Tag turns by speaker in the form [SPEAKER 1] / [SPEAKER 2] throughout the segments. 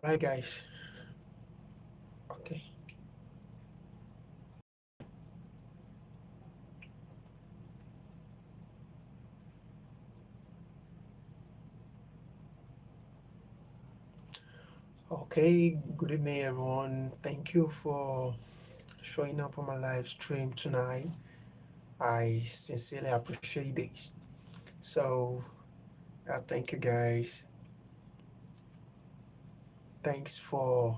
[SPEAKER 1] Alright, guys. Okay. Okay. Good evening, everyone. Thank you for showing up on my live stream tonight. I sincerely appreciate this. So, thank you, guys. Thanks for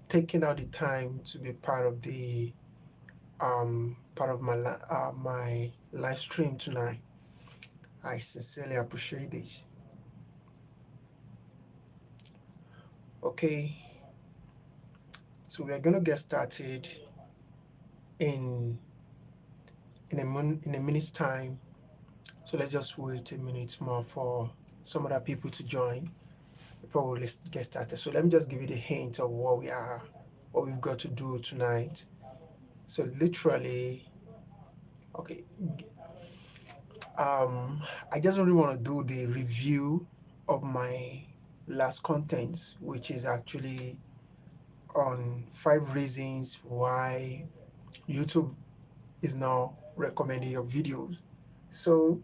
[SPEAKER 1] taking out the time to be part of my live stream tonight. I sincerely appreciate this. Okay. So we are gonna get started in in a minute's time. So let's just wait a minute more for some other people to join before we get started. So let me just give you the hint of what we've got to do tonight. So literally, okay, I just only want to do the review of my last contents, which is actually on 5 reasons why YouTube is now recommending your videos. So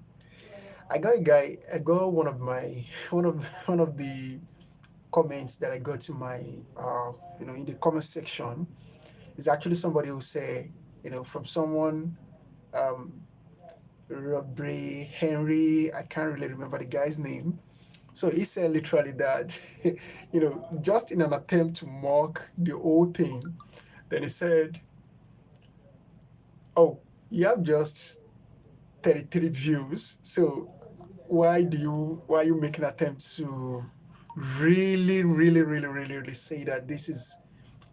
[SPEAKER 1] I got one of the comments that I got in my in the comment section is actually somebody who said, from someone, um Robert Henry, I can't really remember the guy's name. So he said literally that, just in an attempt to mock the whole thing, then he said, "Oh, you have just 33 views. So why are you making an attempt to really say that this is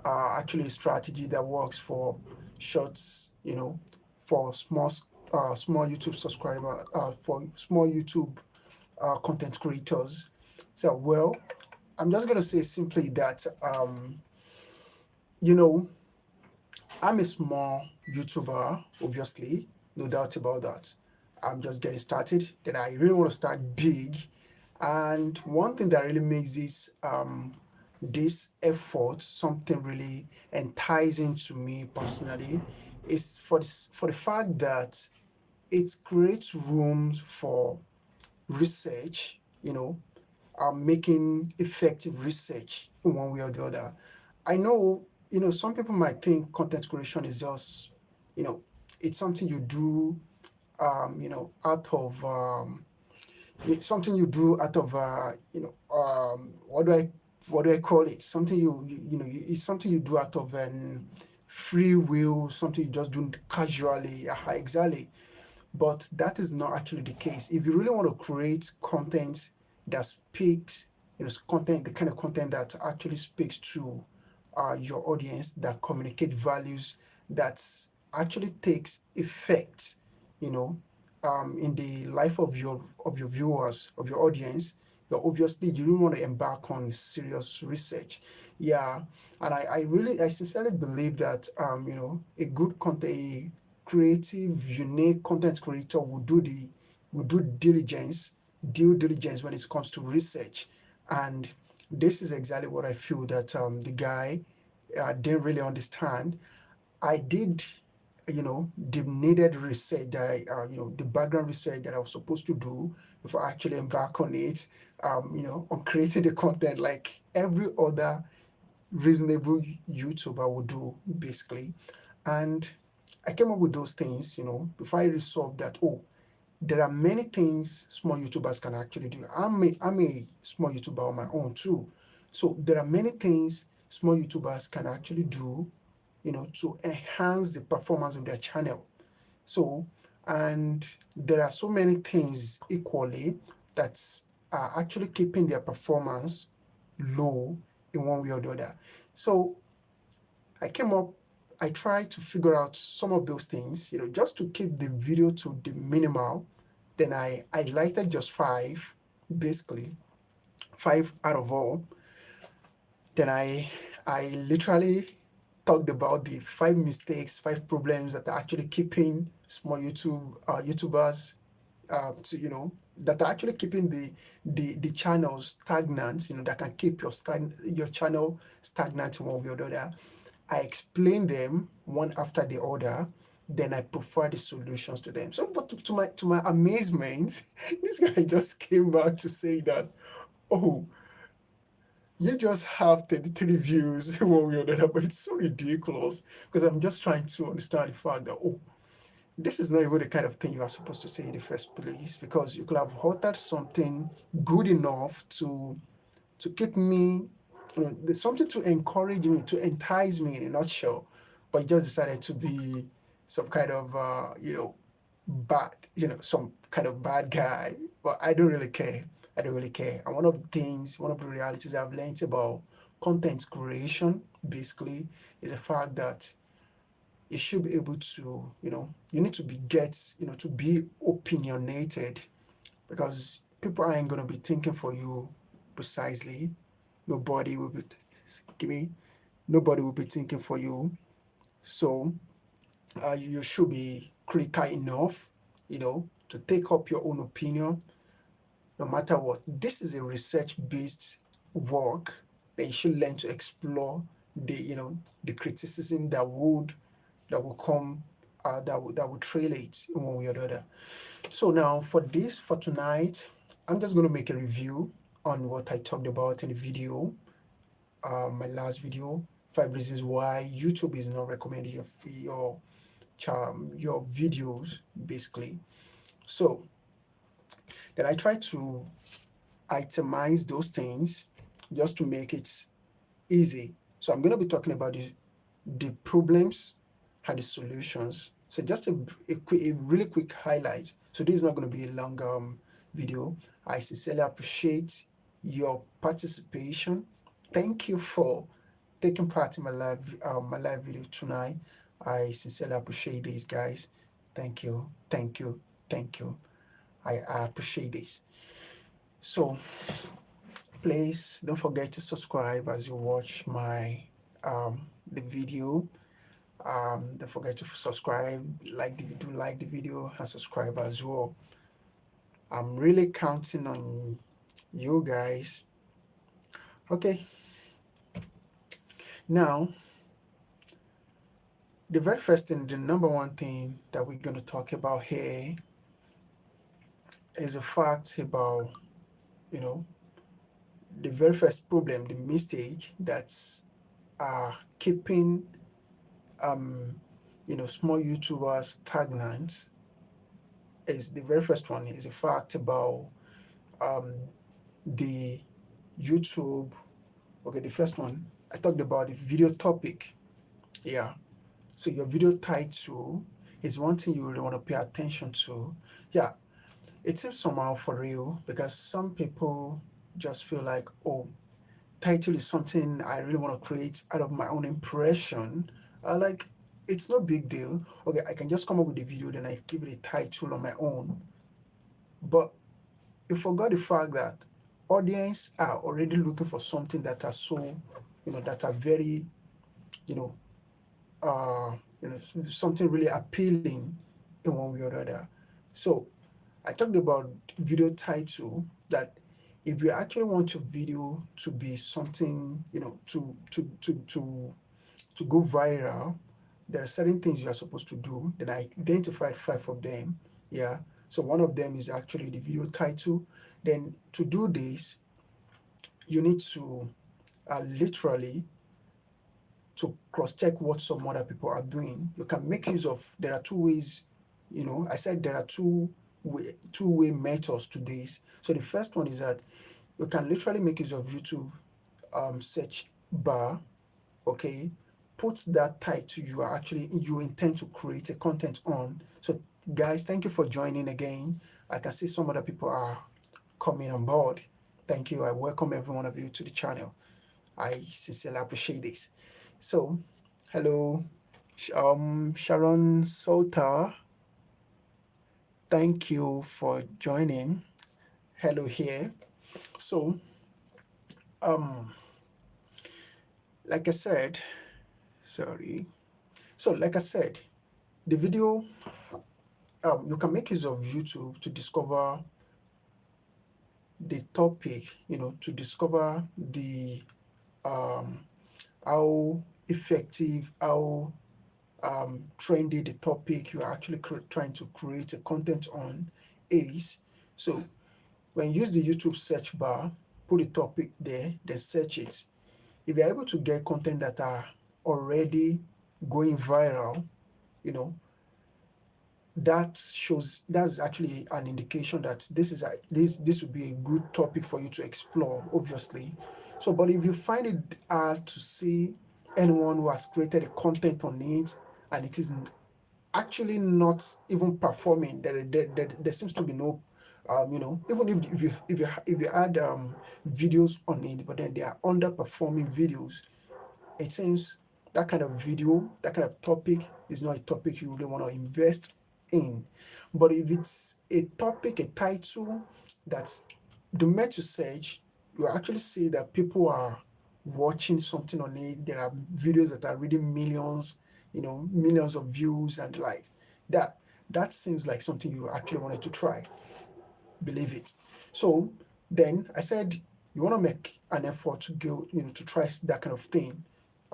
[SPEAKER 1] actually a strategy that works for shorts, for small YouTube subscriber, for small YouTube content creators." So, well, I'm just gonna say simply that, you know, I'm a small YouTuber, obviously, no doubt about that. I'm just getting started. Then I really want to start big. And one thing that really makes this effort something really enticing to me personally is for the fact that it creates rooms for research, making effective research in one way or the other. I know, some people might think content creation is just, you know, it's something you do, out of, it's something you do out of, what do I call it? Something it's something you do out of free will, something you just do casually. Exactly. But that is not actually the case. If you really want to create content that speaks, the kind of content that actually speaks to your audience, that communicate values, that actually takes effect, you know, in the life of your viewers, of your audience, but obviously you don't want to embark on serious research. Yeah, and I sincerely believe that a good content, a creative, unique content creator will do due diligence when it comes to research, and this is exactly what I feel that the guy didn't really understand. I did, the needed research that the background research that I was supposed to do before I actually embark on it, on creating the content like every other reasonable YouTuber would do, basically. And I came up with those things, before I resolved that, oh, there are many things small YouTubers can actually do. I'm a small YouTuber on my own too. So there are many things small YouTubers can actually do, to enhance the performance of their channel. So, and there are so many things equally that are actually keeping their performance low in one way or the other. So I came up, I tried to figure out some of those things, just to keep the video to the minimal. Then I lighted just five, basically, five out of all. Then I literally talked about the 5 mistakes, 5 problems that are actually keeping small YouTubers, to that are actually keeping the channel stagnant, that can keep your channel stagnant one way or the other. I explain them one after the other, then I provide the solutions to them. So, but to my amazement, this guy just came back to say that, oh, you just have 33 views one way or the other, but it's so ridiculous because I'm just trying to understand the fact that, oh, this is not even the kind of thing you are supposed to say in the first place, because you could have uttered something good enough to keep me, there's something to encourage me, to entice me in a nutshell, but you just decided to be some kind of, bad, some kind of bad guy. But I don't really care. I don't really care. And one of the realities I've learned about content creation, basically, is the fact that you should be able to, you need to to be opinionated, because people aren't going to be thinking for you precisely. Nobody will be, give me, nobody will be thinking for you. So you should be critical enough, to take up your own opinion, no matter what. This is a research-based work. Then you should learn to explore the criticism that will come, that will trail it in one way or the other. So now for tonight, I'm just going to make a review on what I talked about in the video, my last video, 5 reasons why YouTube is not recommending your videos, basically. So then I try to itemize those things just to make it easy. So I'm going to be talking about the problems and the solutions. So just a really quick highlight. So this is not going to be a long video. I sincerely appreciate your participation. Thank you for taking part in my live video tonight. I sincerely appreciate these guys. Thank you, thank you, thank you. I appreciate this. So please don't forget to subscribe as you watch the video. Don't forget to subscribe, like the video, and subscribe as well. I'm really counting on you guys. Okay, now the very first thing, the number one thing that we're going to talk about here is a fact about, you know, the very first problem, the mistake that's keeping, small YouTubers stagnant. Is the very first one is a fact about um, the YouTube. Okay, the first one I talked about the video topic. Yeah, so your video title is one thing you really want to pay attention to. Yeah, it seems somehow for real, because some people just feel like, oh, title is something I really want to create out of my own impression. Like, it's no big deal. Okay, I can just come up with a video, then I give it a title on my own. But you forgot the fact that audience are already looking for something that are so, that are very, you know, something really appealing in one way or the other. So I talked about video title, that if you actually want your video to be something, to go viral, there are certain things you are supposed to do. Then I identified 5 of them. Yeah. So one of them is actually the video title. Then to do this, you need to literally to cross-check what some other people are doing. You can make use of, there are 2 ways, I said there are two-way methods to this. So the first one is that you can literally make use of YouTube search bar, okay, put that title you intend to create a content on. So guys, thank you for joining again. I can see some other people are coming on board. Thank you. I welcome every one of you to the channel. I sincerely appreciate this. So, hello, Sharon Salter. Thank you for joining. Hello here. So, like I said, sorry. So, like I said, the video you can make use of YouTube to discover the topic, to discover the um, how effective, how trendy the topic you're actually trying to create a content on is. So when you use the YouTube search bar, put the topic there, then search it. If you're able to get content that are already going viral, you know, that's actually an indication that this would be a good topic for you to explore, obviously. So, but if you find it hard to see anyone who has created a content on it and it is actually not even performing, there seems to be no even if you add videos on it, but then they are underperforming videos, it seems that kind of video, that kind of topic is not a topic you really want to invest in. But if it's a topic, a title that's the meant to search, you actually see that people are watching something on it. There are videos that are reading millions, millions of views and likes. That that seems like something you actually wanted to try. Believe it. So then I said you want to make an effort to go, to try that kind of thing,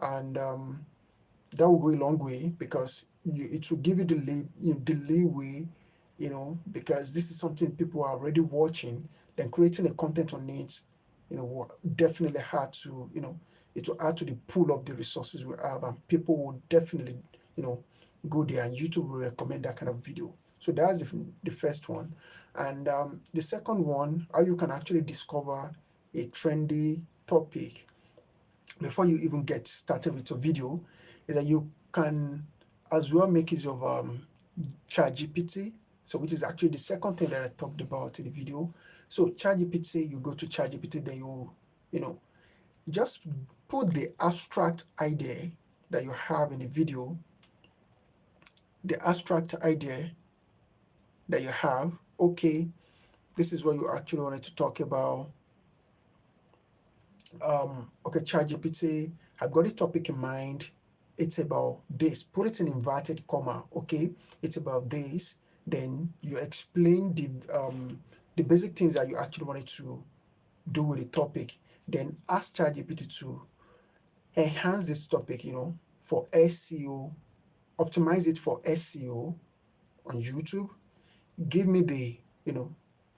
[SPEAKER 1] and that will go a long way because it will give you the leeway, because this is something people are already watching. Then creating a content on it, will definitely add to, it will add to the pool of the resources we have, and people will definitely, you know, go there, and YouTube will recommend that kind of video. So that's the first one. And the second one, how you can actually discover a trendy topic before you even get started with your video, is that you can as well make use of ChatGPT. So which is actually the second thing that I talked about in the video. So ChatGPT, you go to ChatGPT, then you know just put the abstract idea that you have in the video, the abstract idea that you have. Okay, this is what you actually wanted to talk about. Okay, ChatGPT, I've got a topic in mind. It's about this. Put it in inverted comma. Okay, it's about this. Then you explain the basic things that you actually wanted to do with the topic. Then ask ChatGPT to enhance this topic. For SEO, optimize it for SEO on YouTube. Give me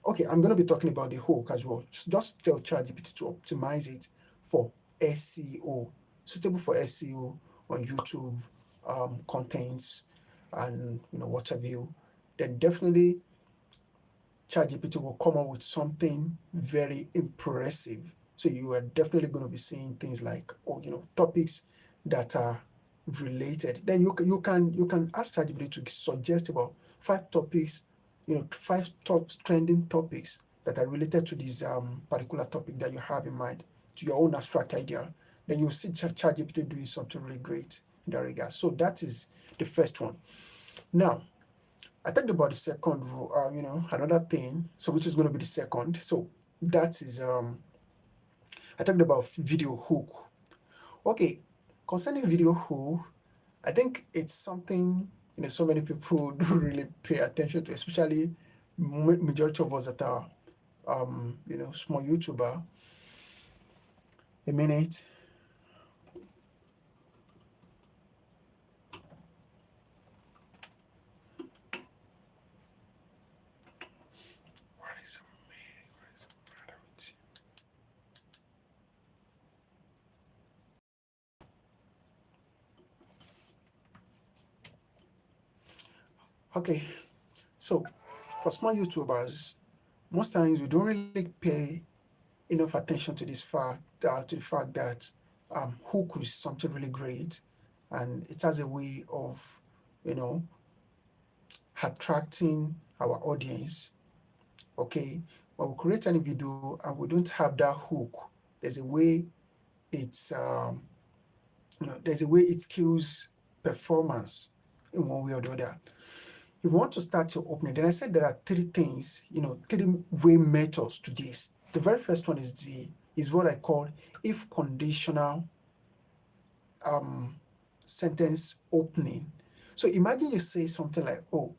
[SPEAKER 1] okay, I'm going to be talking about the hook as well. Just tell ChatGPT to optimize it for SEO, suitable for SEO on YouTube contents and what have you. Then definitely ChatGPT will come up with something very impressive. So you are definitely going to be seeing things like, topics that are related. Then you can ask ChatGPT to suggest about 5 topics, 5 top trending topics that are related to this particular topic that you have in mind, to your own abstract idea. Then you'll see ChatGPT doing something really great in that regard. So that is the first one. Now, I talked about the second, another thing. So which is going to be the second. So that is I talked about video hook. Okay, concerning video hook, I think it's something so many people don't really pay attention to, especially majority of us that are small YouTuber. A minute. Okay, so for small YouTubers, most times we don't really pay enough attention to the fact that hook is something really great, and it has a way of you know attracting our audience. Okay, when we create any video and we don't have that hook, there's a way it's there's a way it kills performance in one way or the other. If you want to start your opening, then I said there are 3 things, 3 way methods to this. The very first one is what I call if conditional sentence opening. So imagine you say something like, oh,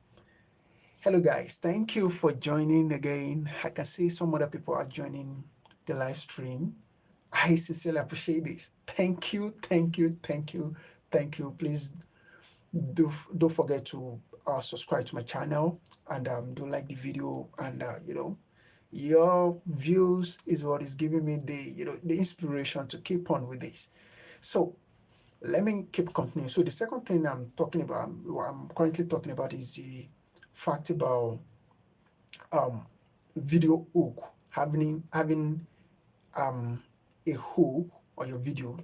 [SPEAKER 1] Hello, guys. Thank you for joining again. I can see some other people are joining the live stream. I sincerely appreciate this. Thank you, thank you, thank you, thank you. Please don't forget to subscribe to my channel and do like the video, and your views is what is giving me the inspiration to keep on with this. So let me keep continuing. So the second thing I'm currently talking about is the fact about um, video hook, having um, a hook on your video.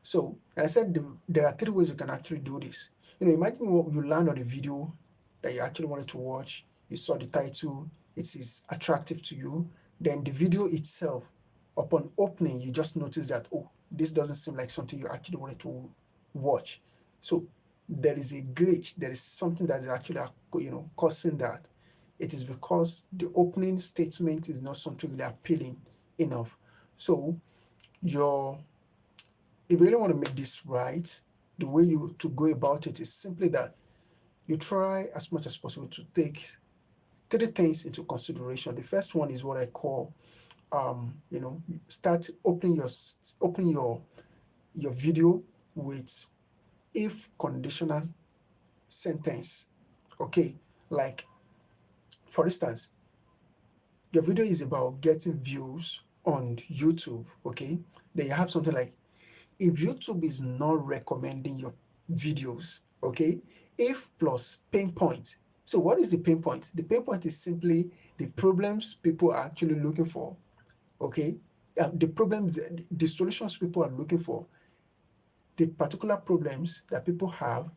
[SPEAKER 1] So I said there are three ways you can actually do this. Imagine you land on a video that you actually wanted to watch. You saw the title, it is attractive to you. Then the video itself, upon opening, you just notice that, oh, this doesn't seem like something you actually wanted to watch. So there is a glitch. There is something that is actually causing that. It is because the opening statement is not something really appealing enough. So your if you really want to make this right, the way you to go about it is simply that you try as much as possible to take three things into consideration. The first one is what I call start opening your video with if conditional sentence. Okay, like for instance, your video is about getting views on YouTube. Okay, then you have something like, if YouTube is not recommending your videos, okay, if plus pain point. So what is the pain point? The pain point is simply the problems people are actually looking for, okay? The problems, the solutions people are looking for, the particular problems that people have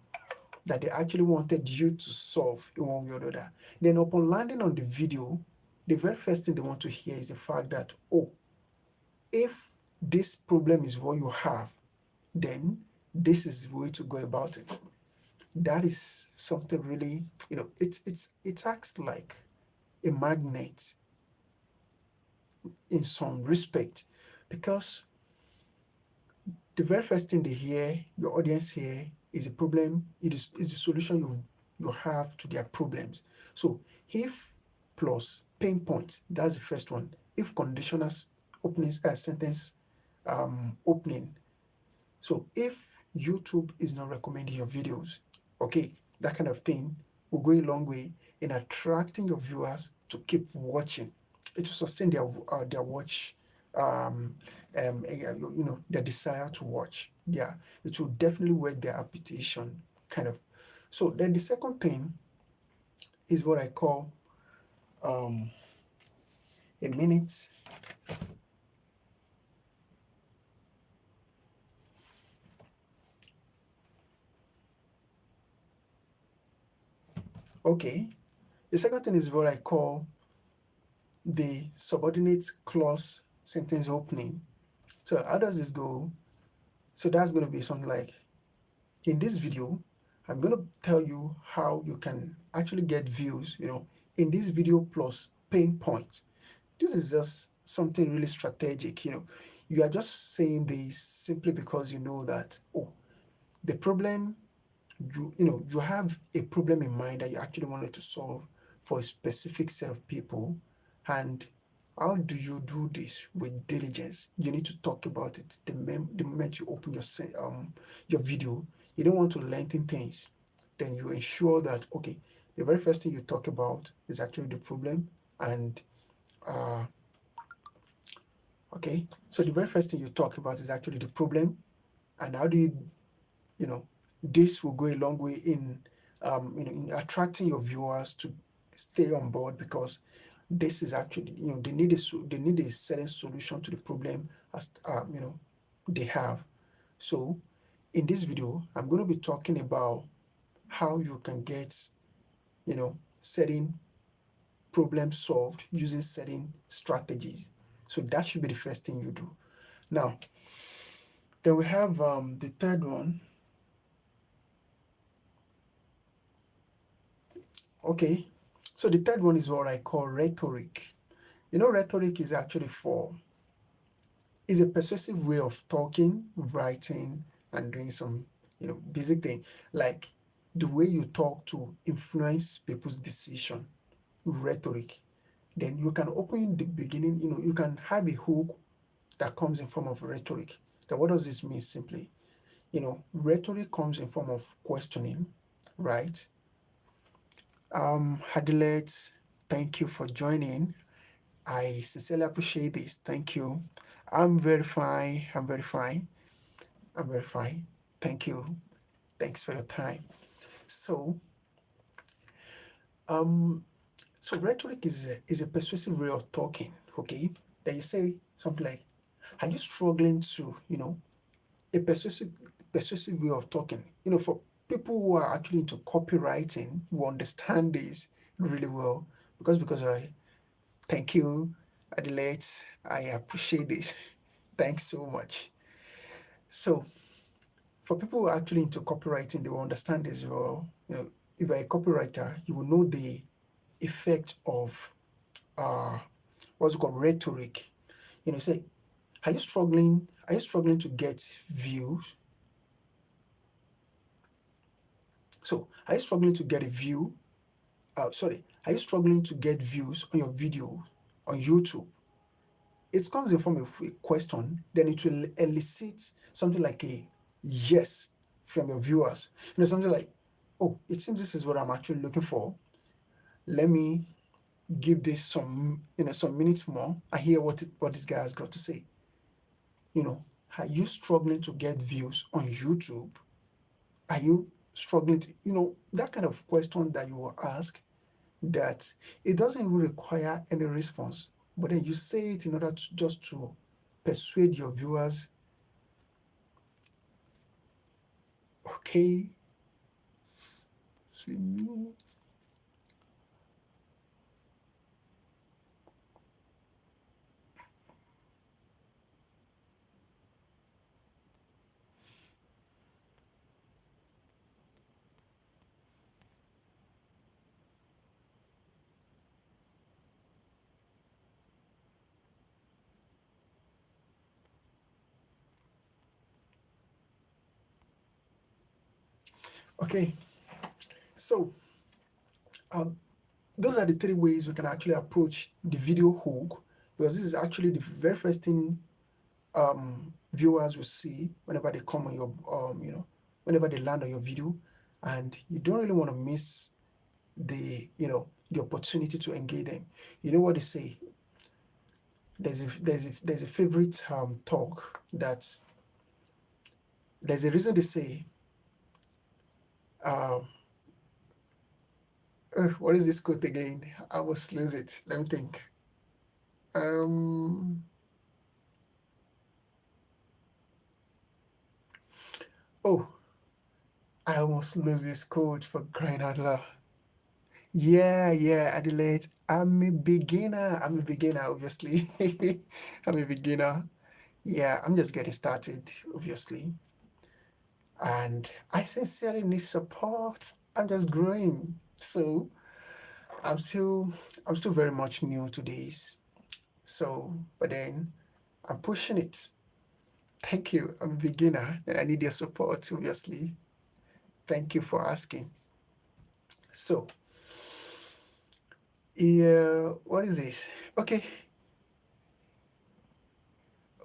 [SPEAKER 1] that they actually wanted you to solve in one way or the other. Then upon landing on the video, the very first thing they want to hear is the fact that, oh, if this problem is what you have, then this is the way to go about it. That is something really, it acts like a magnet in some respect, because the very first thing they hear, your audience hear, is a problem. Is the solution you have to their problems. So if plus pain points, that's the first one. If conditional openings sentence opening. So if YouTube is not recommending your videos, okay, that kind of thing will go a long way in attracting your viewers to keep watching. It will sustain their watch, their desire to watch. Yeah, it will definitely work their appetition, kind of. So then the second thing is what I call um, a minute. Okay, the second thing is what I call the subordinate clause sentence opening. So how does this go? So that's going to be something like, in this video, I'm going to tell you how you can actually get views, in this video plus pain points. This is just something really strategic, You are just saying this simply because you know that, oh, the problem, you have a problem in mind that you actually wanted to solve for a specific set of people. And how do you do this with diligence? You need to talk about it the moment you open your video. You don't want to lengthen things. Then you ensure that, okay, the very first thing you talk about is actually the problem. And okay, so the very first thing you talk about is actually the problem. And how do this will go a long way in attracting your viewers to stay on board, because this is actually, they need a certain solution to the problem as they have. So in this video, I'm going to be talking about how you can get certain problems solved using certain strategies. So that should be the first thing you do. Now, then we have the third one. Okay, so the third one is what I call rhetoric. Rhetoric is actually is a persuasive way of talking, writing, and doing some, basic thing, like the way you talk to influence people's decision. rhetoric, then you can open the beginning, you can have a hook that comes in form of rhetoric. Then what does this mean simply? Rhetoric comes in form of questioning, right? Hadilet, thank you for joining. I sincerely appreciate this. Thank you. I'm very fine. I'm very fine. I'm very fine. Thank you. Thanks for your time. So, um, so rhetoric is a persuasive way of talking. Okay, then you say something like, "Are you struggling to, a persuasive way of talking?" For people who are actually into copywriting, who understand this really well, because I thank you, Adelaide. I appreciate this. Thanks so much. So, for people who are actually into copywriting, they will understand this well. If you're a copywriter, you will know the effect of uh, what's called rhetoric. Say, are you struggling? Are you struggling to get views? So, are you struggling to get a view? Sorry, are you struggling to get views on your video on YouTube? It comes in form of a question, then it will elicit something like a yes from your viewers. Something like, oh, it seems this is what I'm actually looking for. Let me give this some minutes more and hear what this guy has got to say. Are you struggling to get views on YouTube? Are you struggling to, that kind of question that you will ask, that it doesn't even require any response, but then you say it in order to just to persuade your viewers. Okay. Okay. So um, those are the three ways we can actually approach the video hook, because this is actually the very first thing viewers will see whenever they come on your whenever they land on your video, and you don't really want to miss the opportunity to engage them. You know what they say? There's a favorite talk that there's a reason they say um what is this quote again? I almost lose it. Let me think. Um oh, I almost lose this quote, for crying out loud. Yeah, Adelaide. I'm a beginner, obviously. I'm a beginner. Yeah, I'm just getting started, obviously. And I sincerely need support. I'm just growing. So I'm still I'm still very much new to this. So, but then I'm pushing it. Thank you. I'm a beginner and I need your support, obviously. Thank you for asking. So, yeah, what is this?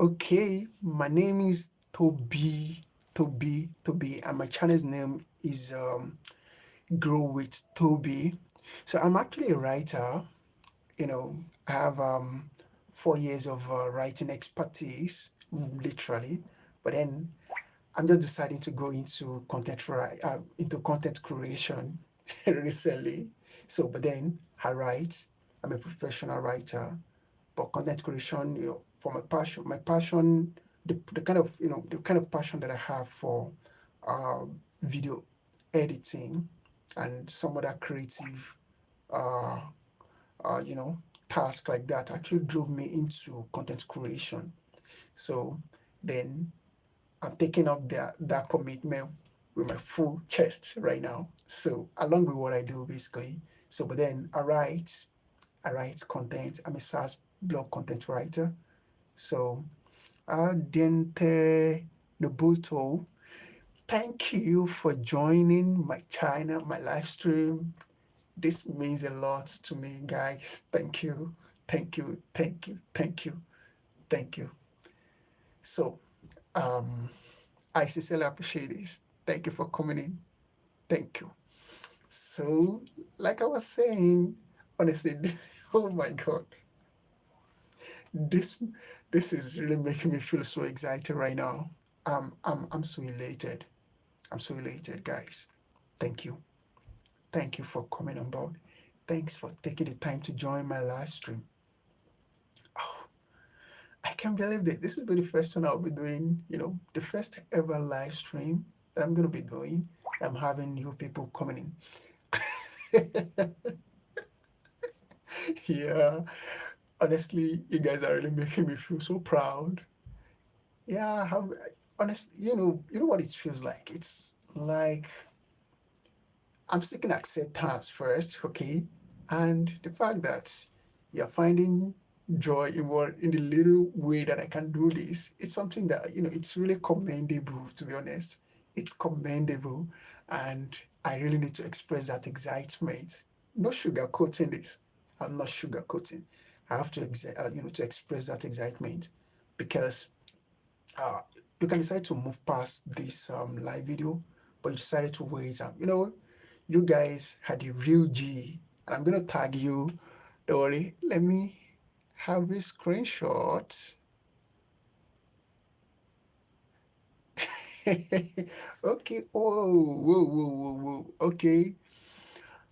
[SPEAKER 1] Okay, my name is Tobie, and my channel's name is Grow with Tobie. So I'm actually a writer. I have 4 years of writing expertise, literally. But then I'm just deciding to go into content creation recently. So, but then I write. I'm a professional writer, but content creation, for my passion, the kind of passion that I have for uh, video editing and some other creative, uh, uh, you know, task like that actually drove me into content creation. So then I'm taking up that commitment with my full chest right now. So along with what I do basically. So but then I write content. I'm a SaaS blog content writer. So Dente Nobuto, thank you for joining my channel, my live stream. This means a lot to me, guys. Thank you. Thank you. Thank you. Thank you. Thank you. So, um, I sincerely appreciate this. Thank you for coming in. Thank you. So, like I was saying, honestly, oh my God, this this is really making me feel so excited right now. I'm so elated. I'm so elated, guys. Thank you. Thank you for coming on board. Thanks for taking the time to join my live stream. Oh, I can't believe that this will be the first one I'll be doing, the first ever live stream that I'm going to be doing. I'm having new people coming in. Yeah, honestly, you guys are really making me feel so proud. Yeah, how honestly, you know what it feels like. It's like I'm seeking acceptance first, okay? And the fact that you're finding joy in the little way that I can do this, it's something that, it's really commendable, to be honest. It's commendable. And I really need to express that excitement. No sugarcoating this. I'm not sugarcoating. I have to, to express that excitement because uh, you can decide to move past this live video, but you decided to wait. You guys had the real G, and I'm gonna tag you. Don't worry. Let me have a screenshot. Okay. Oh, whoa, whoa, whoa, whoa. Okay.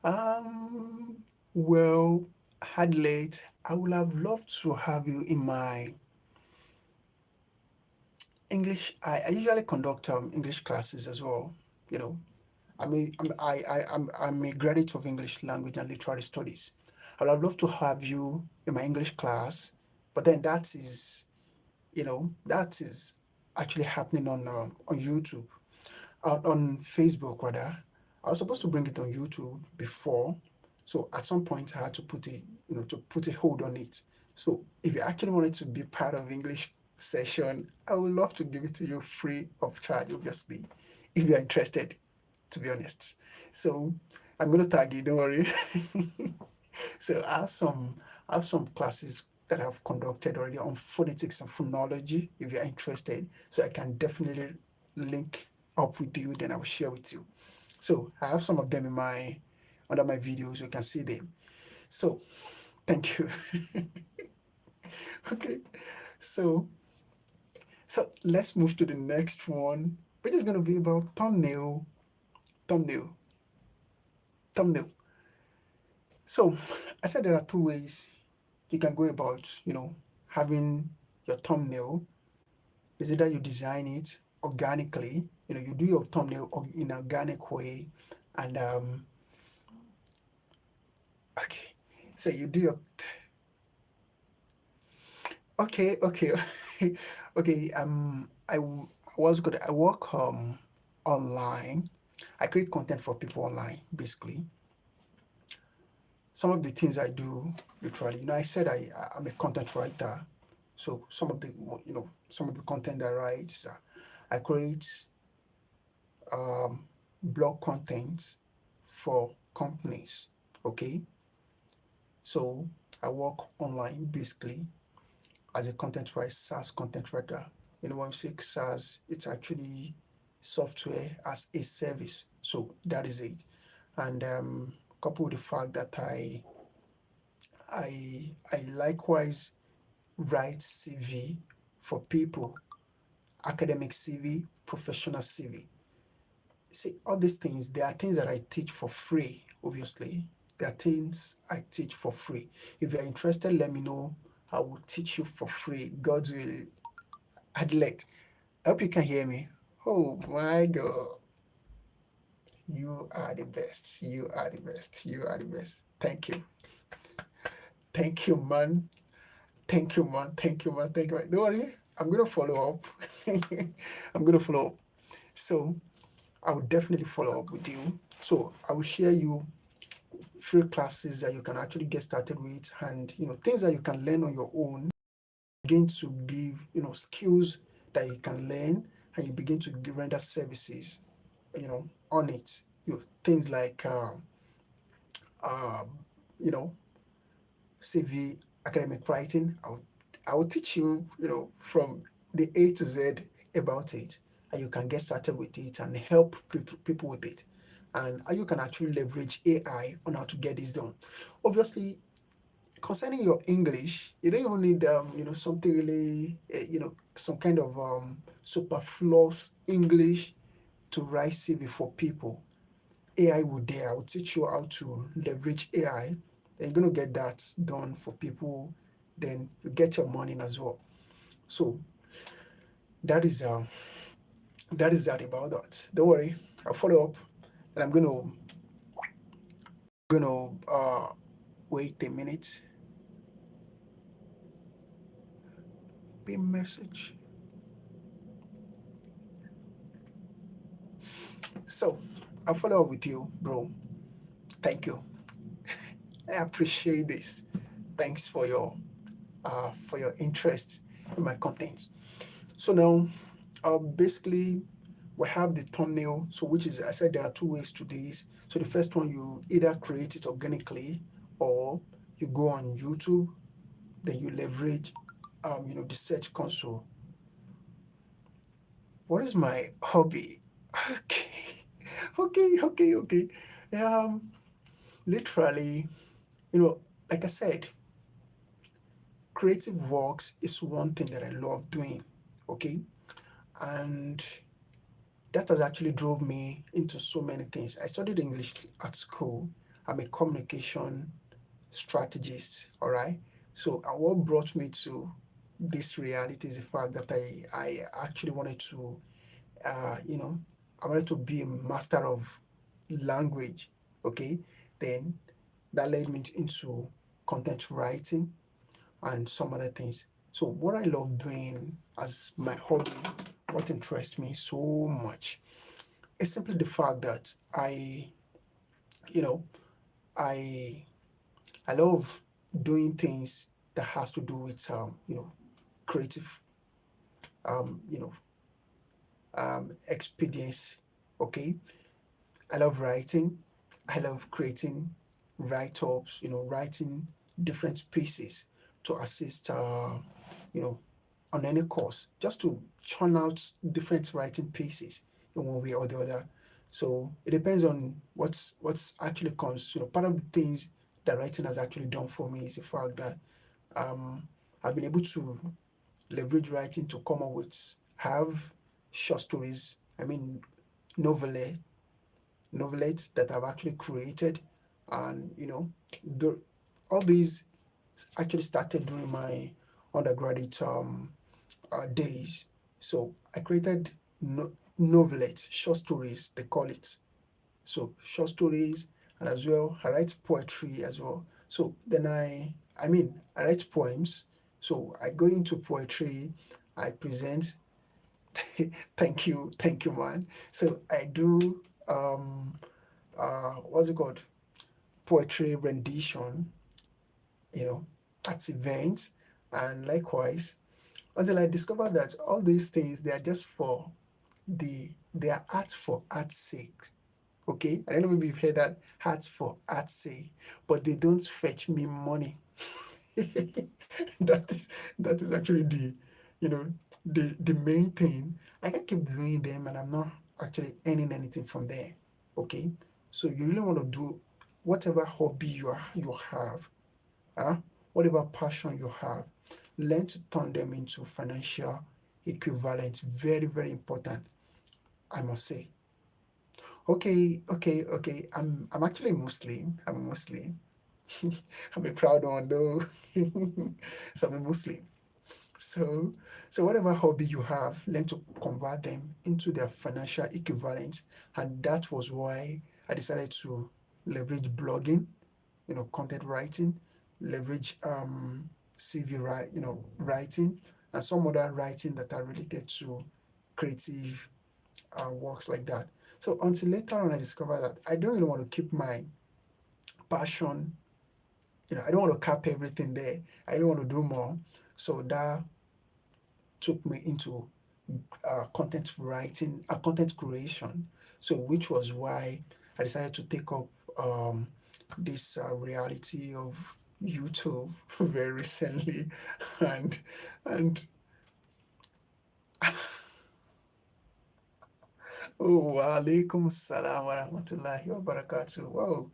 [SPEAKER 1] Um. Well, Hadley, I would have loved to have you in my English. I usually conduct English classes as well. You know, I'm a graduate of English language and literary studies. I would love to have you in my English class, but then that is actually happening on YouTube, on Facebook rather. I was supposed to bring it on YouTube before, so at some point I had to put a hold on it. So if you actually wanted to be part of English session, I would love to give it to you free of charge, obviously, if you're interested, to be honest. So I'm gonna tag you, don't worry. So I have some classes that I've conducted already on phonetics and phonology if you're interested. So I can definitely link up with you, then I will share with you. So I have some of them in my under my videos, you can see them. So thank you. Okay. So so let's move to the next one, which is gonna be about thumbnail. Thumbnail. Thumbnail. So I said there are two ways you can go about, having your thumbnail. Is either you design it organically, you do your thumbnail in an organic way, and okay, so you do your okay. Okay. Was good. I work online. I create content for people online, basically. Some of the things I do, literally, I said I'm a content writer. So some of the content I write is, I create um, blog content for companies. Okay, so I work online basically as a content writer, SaaS content writer. When we say SaaS, it's actually software as a service. So that is it. And coupled with the fact that I likewise write CV for people, academic CV, professional CV. See, all these things, there are things that I teach for free, obviously. There are things I teach for free. If you're interested, let me know. I will teach you for free. God's will. Adlet. I hope you can hear me. Oh my God. You are the best. You are the best. You are the best. Thank you. Thank you, man. Thank you, man. Thank you, man. Thank you, man. Don't worry. I'm going to follow up. I'm going to follow up. So I will definitely follow up with you. So I will share you free classes that you can actually get started with, and things that you can learn on your own. Begin to give skills that you can learn, and you begin to render services on it. Things like um, you know, CV academic writing. I will teach you, from the A to Z about it, and you can get started with it and help people with it, and how you can actually leverage AI on how to get this done. Obviously, concerning your English, you don't even need something really some kind of superfluous English to write CV for people. AI will there. I will teach you how to leverage AI. Then you're gonna get that done for people. Then you get your money as well. So that is that about that. Don't worry, I'll follow up, and I'm gonna wait a minute. Be message. So I'll follow up with you, bro. Thank you. I appreciate this. Thanks for your interest in my content. So now, basically, we have the thumbnail. So which is, I said there are two ways to this. So the first one, you either create it organically, or you go on YouTube, then you leverage the search console. What is my hobby? Okay, okay. Um, Literally, like I said, creative works is one thing that I love doing. Okay, and that has actually drove me into so many things. I studied English at school. I'm a communication strategist. All right. So, and what brought me to this reality is the fact that I actually wanted to, uh, you know, I wanted to be a master of language. Okay. Then that led me into content writing and some other things. So, what I love doing as my hobby, what interests me so much, is simply the fact that you know, I I love doing things that has to do with creative um, you know experience. Okay, I love writing. I love creating write-ups. Writing different pieces to assist you know on any course, just to churn out different writing pieces in one way or the other. So it depends on what's actually comes. Part of the things that writing has actually done for me is the fact that um, I've been able to leverage writing to come up with have short stories. I mean, novelette, novelettes that I've actually created, and the all these actually started during my undergraduate days. So I created novelettes, short stories, they call it. So short stories, and as well, I write poetry as well. So then I write poems. So I go into poetry, I present. Thank you, man. So I do what's it called? Poetry rendition, you know, at events, and likewise, until I discovered that all these things, they are just for they are art for art's sake. Okay, I don't know, maybe you've heard that, art for art's sake, but they don't fetch me money. that is that is actually you know the main thing. I can keep doing them, and I'm not actually earning anything from there. Okay, so you really want to do whatever hobby you have, huh? Whatever passion you have, learn to turn them into financial equivalent. Very, very important, I must say. Okay. I'm actually Muslim. I'm a Muslim. I'm a proud one though. So I'm a Muslim. So whatever hobby you have, learn to convert them into their financial equivalent. And that was why I decided to leverage blogging, content writing, leverage CV writing, and some other writing that are related to creative works like that. So until later on, I discovered that I don't really want to keep my passion. I don't want to cap everything there. I really want to do more. So that took me into content writing, content creation. So which was why I decided to take up this reality of YouTube very recently, and and oh, wa alaikum salam wa rahmatullahi wa barakatuh. Wow,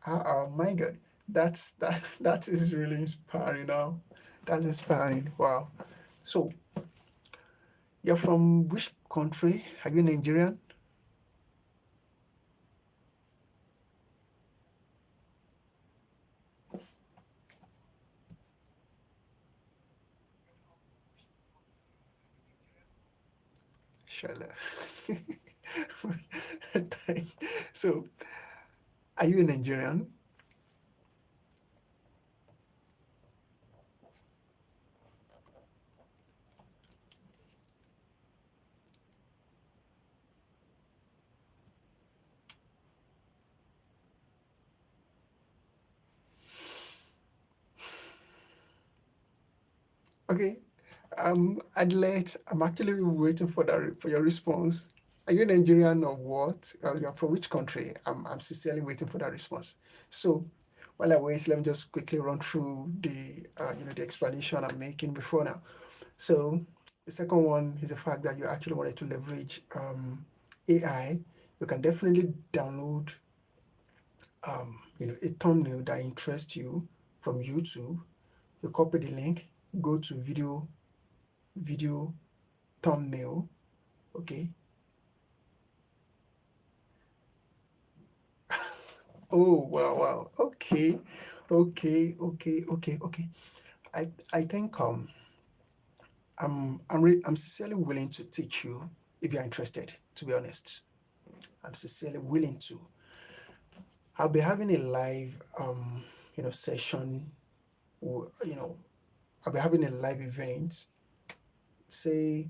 [SPEAKER 1] oh my God, that is really inspiring. Now, that's inspiring. Wow. So you're from which country? Are you Nigerian? Shala. So, are you a Nigerian? Okay. Adelaide, I'm actually waiting for for your response. Are you Nigerian or what? You're from which country? I'm sincerely waiting for that response. So, while I wait, let me just quickly run through the explanation I'm making before now. So, the second one is the fact that you actually wanted to leverage AI. You can definitely download a thumbnail that interests you from YouTube. You copy the link, go to video thumbnail. Okay. Oh wow, wow. Okay, okay. I think I'm sincerely willing to teach you if you're interested. To be honest, I'm sincerely willing to. I'll be having a live session. You know, I'll be having a live event. Say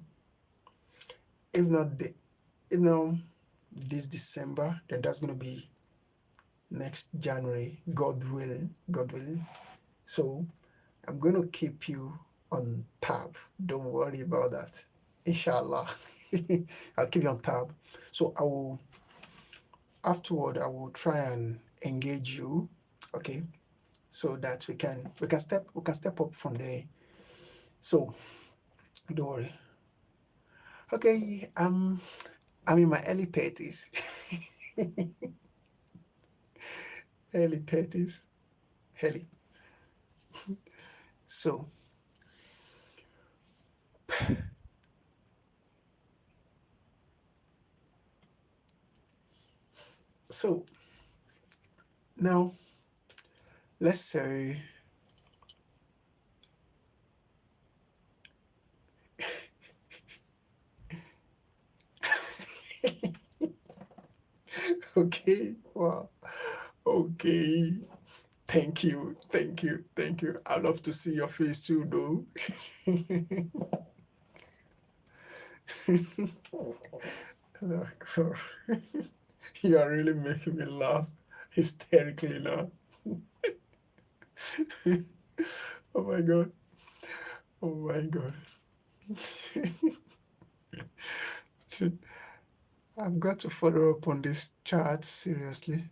[SPEAKER 1] if not the if not this December, then that's gonna be next January. God will, God willing. So I'm going to keep you on tab. Don't worry about that. Inshallah. I'll keep you on tab. So afterward, I will try and engage you. Okay. So that we can step up from there. So don't worry. Okay. I'm in my early 30s. Early 30s. Early. So so now let's say okay. Wow. Okay. Thank you. I'd love to see your face too, though. You are really making me laugh hysterically now. Oh my god. Oh my god. I've got to follow up on this chat, seriously.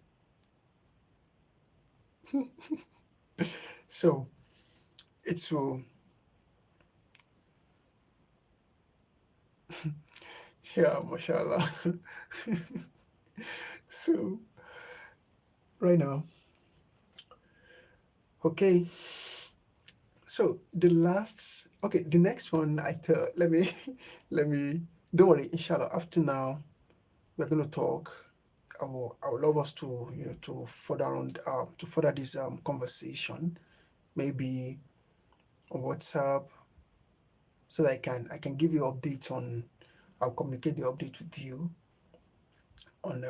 [SPEAKER 1] So, it's will, yeah, mashallah. So, right now, okay. So the next one I tell, let me, don't worry, inshallah, after now, we're going to talk. I would love us to, to further this conversation, maybe on WhatsApp, so that I can give you updates on, I'll communicate the update with you on,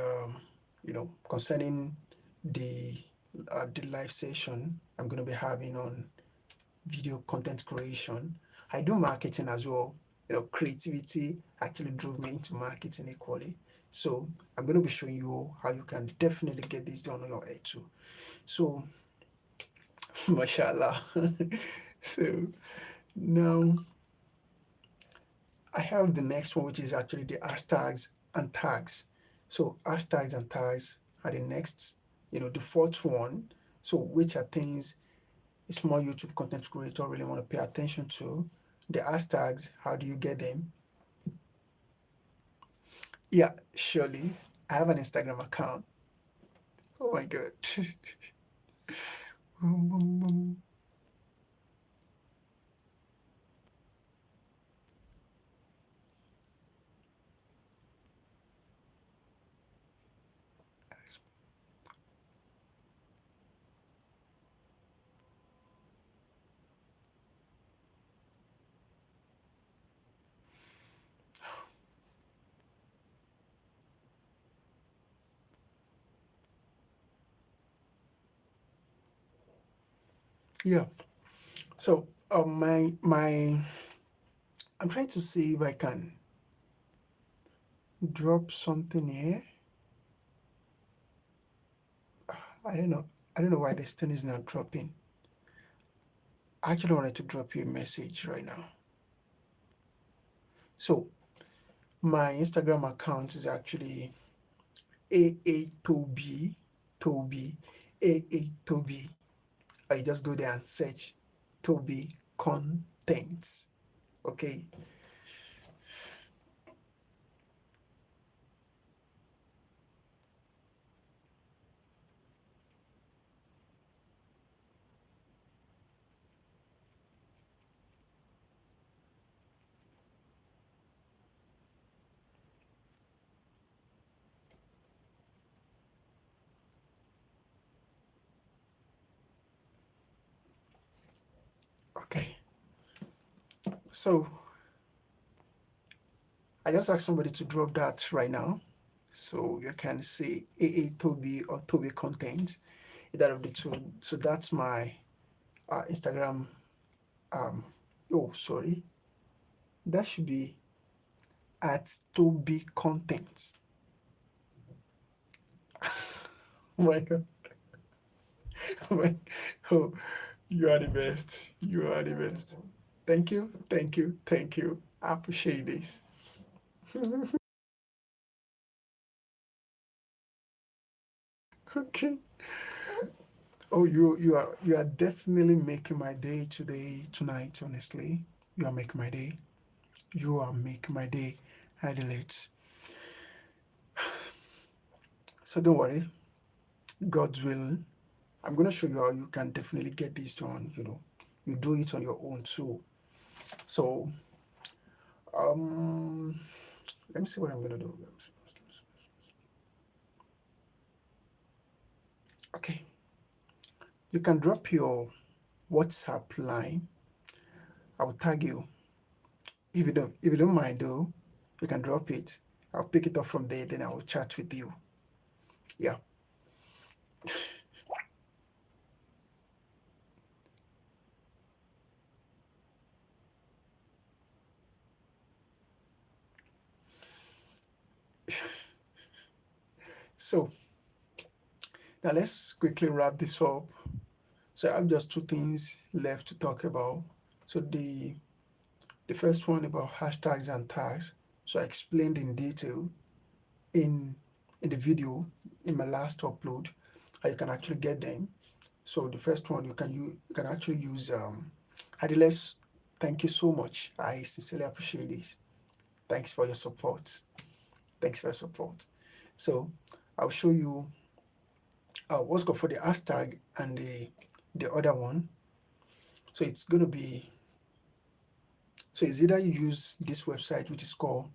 [SPEAKER 1] concerning the live session I'm going to be having on video content creation. I do marketing as well. Creativity actually drove me into marketing equally. So I'm going to be showing you how you can definitely get this done on your end too. So, mashallah. So now I have the next one, which is actually the hashtags and tags. So hashtags and tags are the next The fourth one, so which are things a small YouTube content creator really want to pay attention to. The hashtags, how do you get them? Yeah, surely. I have an Instagram account. Oh my god. Boom, boom, boom. Yeah. So my I'm trying to see if I can drop something here. I don't know. I don't know why this thing is not dropping. I actually wanted to drop you a message right now. So my Instagram account is actually AA Tobie, AA Tobie. I just go there and search Tobie contents. Okay. Okay. So I just asked somebody to drop that right now. So you can see AA Tobie or Tobie content, either of the two. So that's my Instagram. Um, oh, sorry. That should be at Tobie content. Oh my God. Oh, oh, you are the best. You are the best. Thank you. Thank you. Thank you. I appreciate this. Okay. Oh, you are definitely making my day today, tonight, honestly. You are making my day. You are making my day, Adelaide. So don't worry. God's will. I'm gonna show you how you can definitely get this done. You do it on your own too. So um, let me see what I'm gonna do. Okay, you can drop your WhatsApp line. I will tag you. If you don't mind though, you can drop it. I'll pick it up from there. Then I will chat with you. Yeah. So now let's quickly wrap this up. So I have just two things left to talk about. So the first one about hashtags and tags. So I explained in detail in in the video in my last upload how you can actually get them. So the first one you can actually use Adiles. Thank you so much. I sincerely appreciate this. Thanks for your support. Thanks for your support. So I'll show you what's good for the hashtag and the other one. So it's either you use this website which is called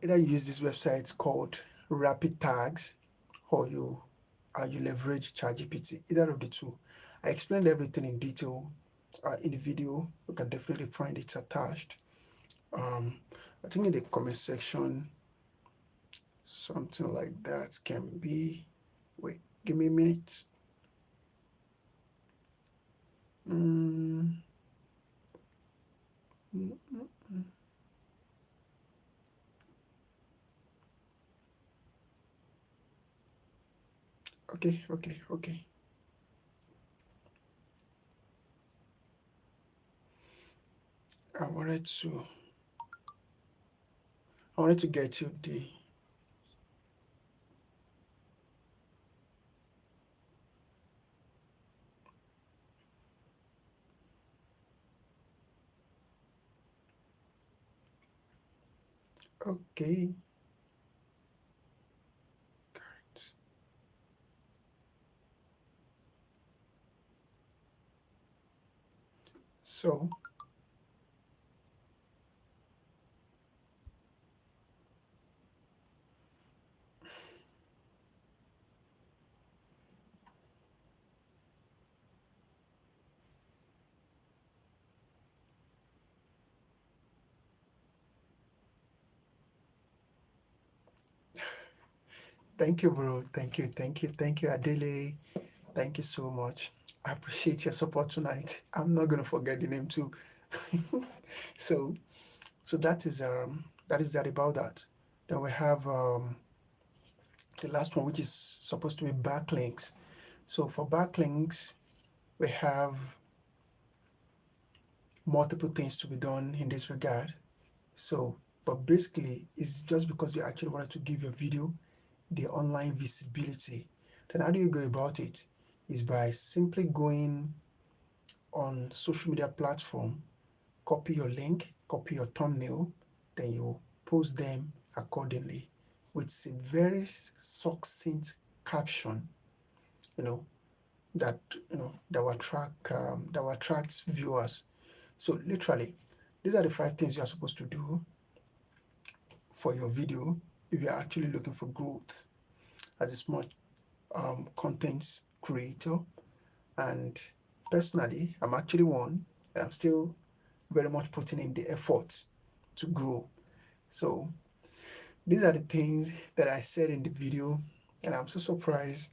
[SPEAKER 1] either you use this website called Rapid Tags, or you leverage ChatGPT. Either of the two. I explained everything in detail in the video. You can definitely find it attached. Um, I think in the comment section, something like that can be. Wait, give me a minute. Mm, mm, mm, mm. Okay, okay, okay. I wanted to I wanted to get you Okay. So thank you, bro. Thank you, Adele. Thank you so much. I appreciate your support tonight. I'm not gonna forget the name too. So so that is that about that. Then we have the last one, which is supposed to be backlinks. So for backlinks, we have multiple things to be done in this regard. So, but basically, it's just because you actually wanted to give your video the online visibility. Then how do you go about it? Is by simply going on social media platform, copy your link, copy your thumbnail, then you post them accordingly with a very succinct caption, you know, that that will attract viewers. So literally, these are the 5 things you are supposed to do for your video if you're actually looking for growth as a small content creator. And personally, I'm actually one, and I'm still very much putting in the effort to grow. So these are the things that I said in the video, and I'm so surprised.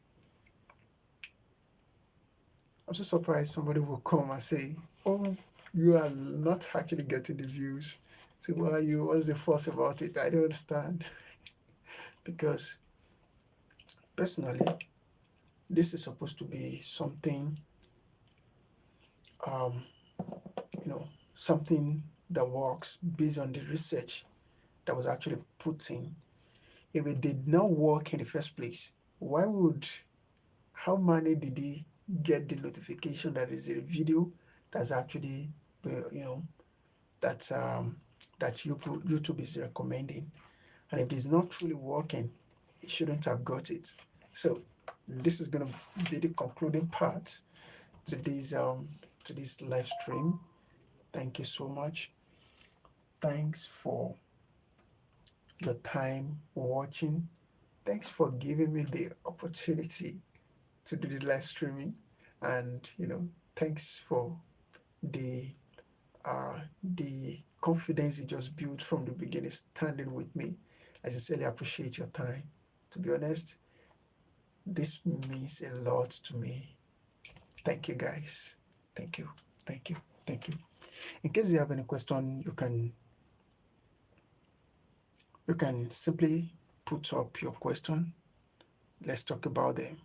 [SPEAKER 1] I'm so surprised somebody will come and say, "Oh, you are not actually getting the views." So why are you? What's the fuss about it? I don't understand. Because personally, this is supposed to be something, um, something that works based on the research that was actually put in. If it did not work in the first place, why would, how many did he get the notification that is a video that's actually, you know, that that YouTube is recommending? And if it's not truly working, it shouldn't have got it. So this is gonna be the concluding part to this live stream. Thank you so much. Thanks for your time watching. Thanks for giving me the opportunity to do the live streaming, and thanks for the the confidence you just built from the beginning, standing with me. I sincerely appreciate your time. To be honest, this means a lot to me. Thank you, guys. Thank you. Thank you. Thank you. In case you have any question, you can simply put up your question. Let's talk about them.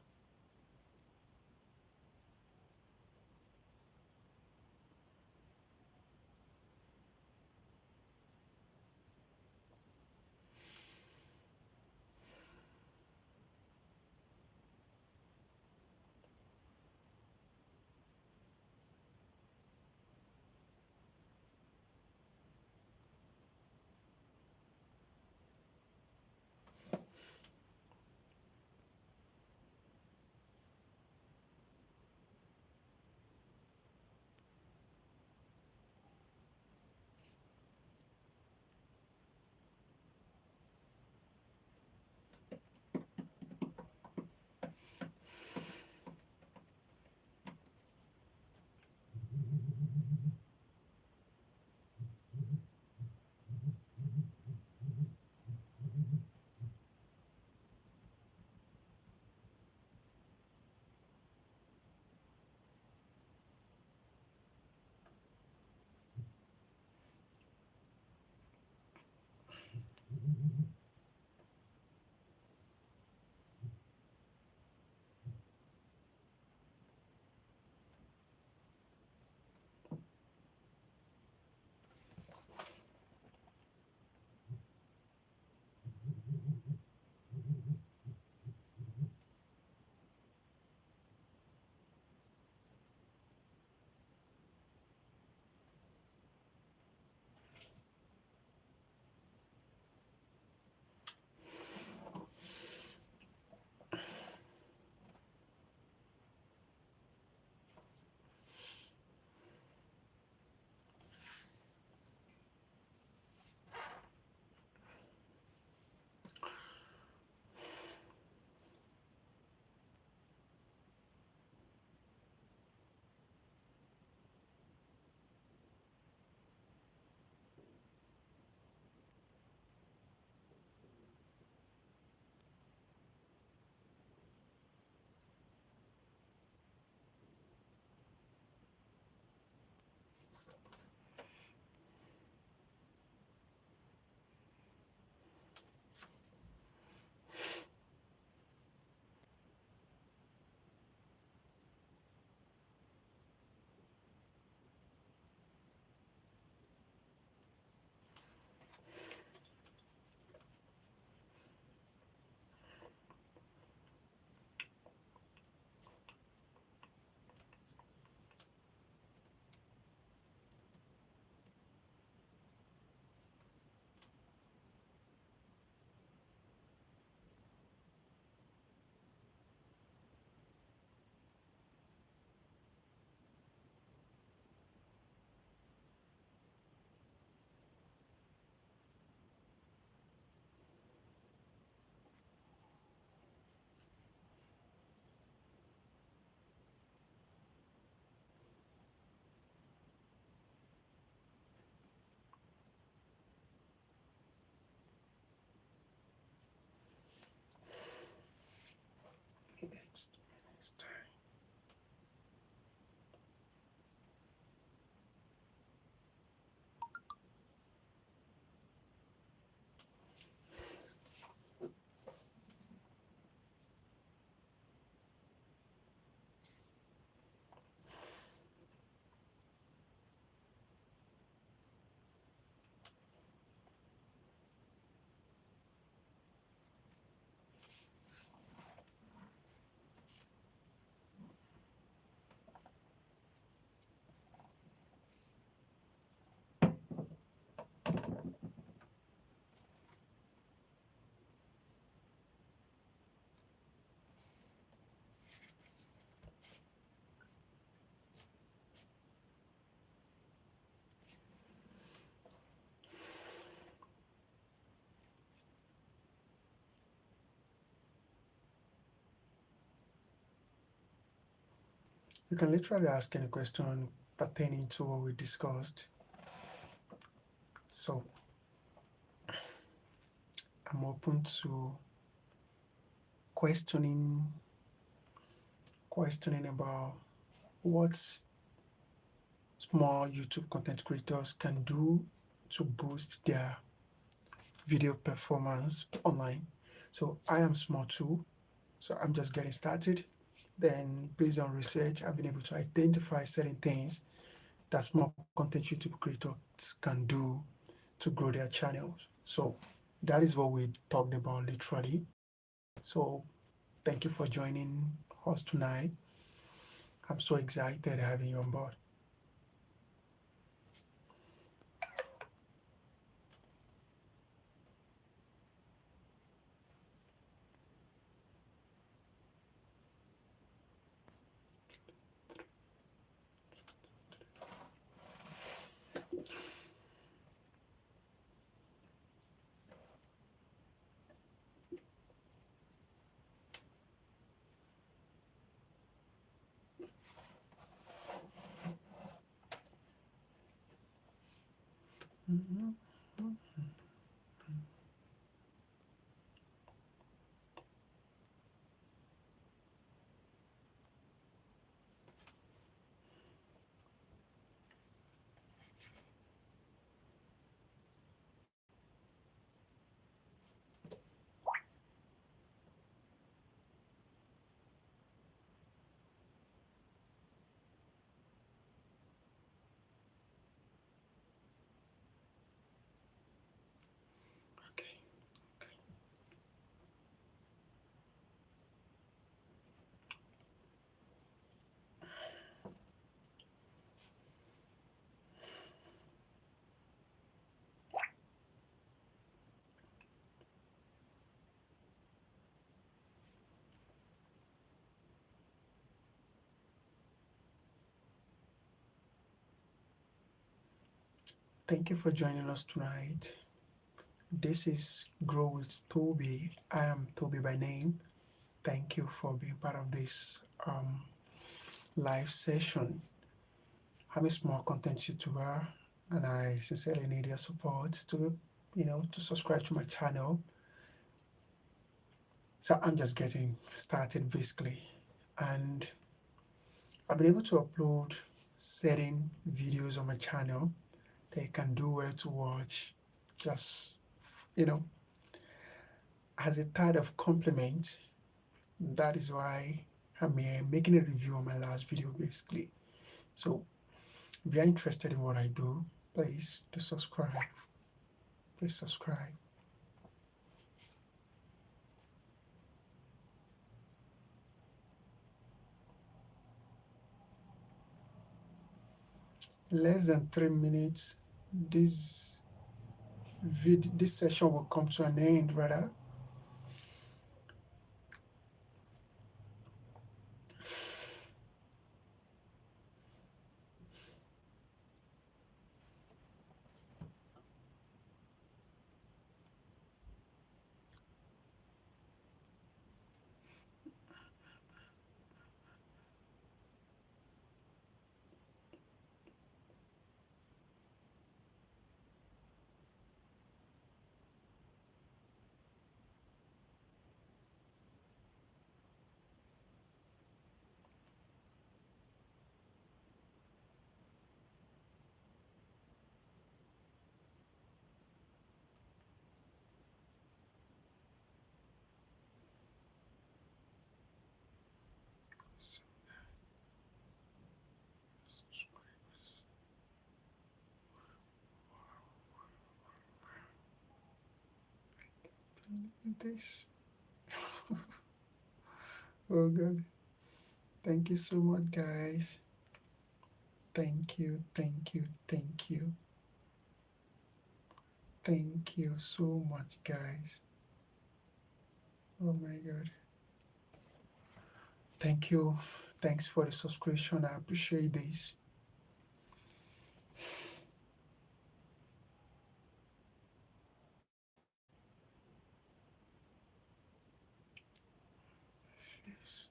[SPEAKER 1] You can literally ask any question pertaining to what we discussed. So I'm open to questioning about what small YouTube content creators can do to boost their video performance online. So I am small too. So I'm just getting started. Then based on research, I've been able to identify certain things that small content YouTube creators can do to grow their channels. So that is what we talked about literally. So thank you for joining us tonight. I'm so excited having you on board. Okay. Thank you for joining us tonight. This is Grow with Tobie. I am Tobie by name. Thank you for being part of this live session. I'm a small content YouTuber and I sincerely need your support to subscribe to my channel. So I'm just getting started basically. And I've been able to upload certain videos on my channel that you can do well to watch just, you know, as a kind of compliment. That is why I'm here making a review on my last video basically. So if you're interested in what I do, please do subscribe. Please subscribe. In less than 3 minutes, this this session will come to an end rather. This. Oh god. Thank you so much guys. Thank you, thank you, thank you. Thank you so much guys. Oh my god. Thank you. Thanks for the subscription. I appreciate this. Yes.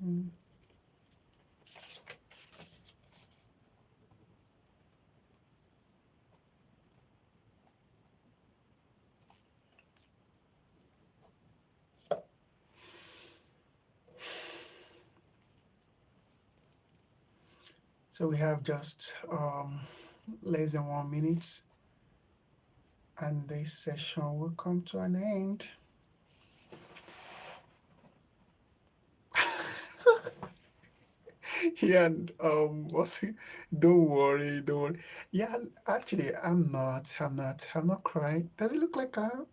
[SPEAKER 1] Mm. So we have just less than 1 minute, and this session will come to an end. Yeah, and what's it? Don't worry, don't worry. Yeah, actually, I'm not crying. Does it look like I'm?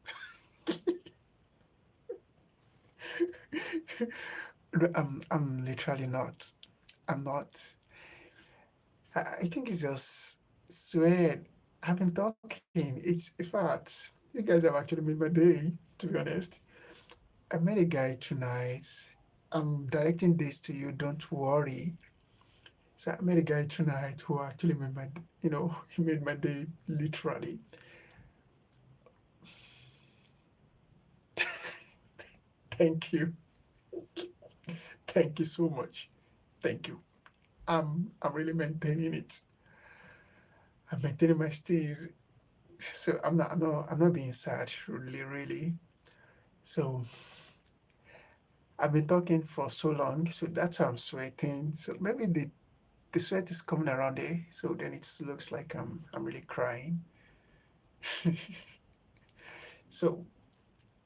[SPEAKER 1] No, I'm literally not. I'm not. I think it's just swear. I've been talking. It's in fact, you guys have actually made my day. To be honest, I met a guy tonight. I'm directing this to you. Don't worry. So I met a guy tonight who actually made my, he made my day literally. Thank you, thank you so much. Thank you. I'm really maintaining it. I'm maintaining my steez. So I'm not being sad. Really, really. So I've been talking for so long, so that's why I'm sweating. So maybe the sweat is coming around there. So then it looks like I'm really crying. So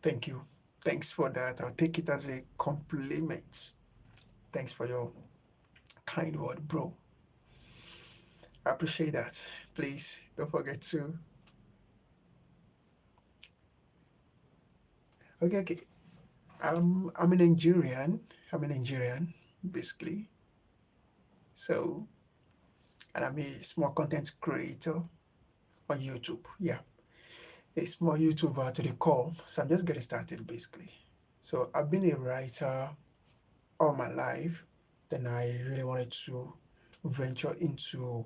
[SPEAKER 1] thank you. Thanks for that. I'll take it as a compliment. Thanks for your kind word, bro. I appreciate that. Please don't forget to. Okay, okay. I'm a Nigerian. I'm a Nigerian, basically. So, and I'm a small content creator on YouTube. Yeah, a small YouTuber to the core. So I'm just getting started, basically. So I've been a writer all my life. Then I really wanted to venture into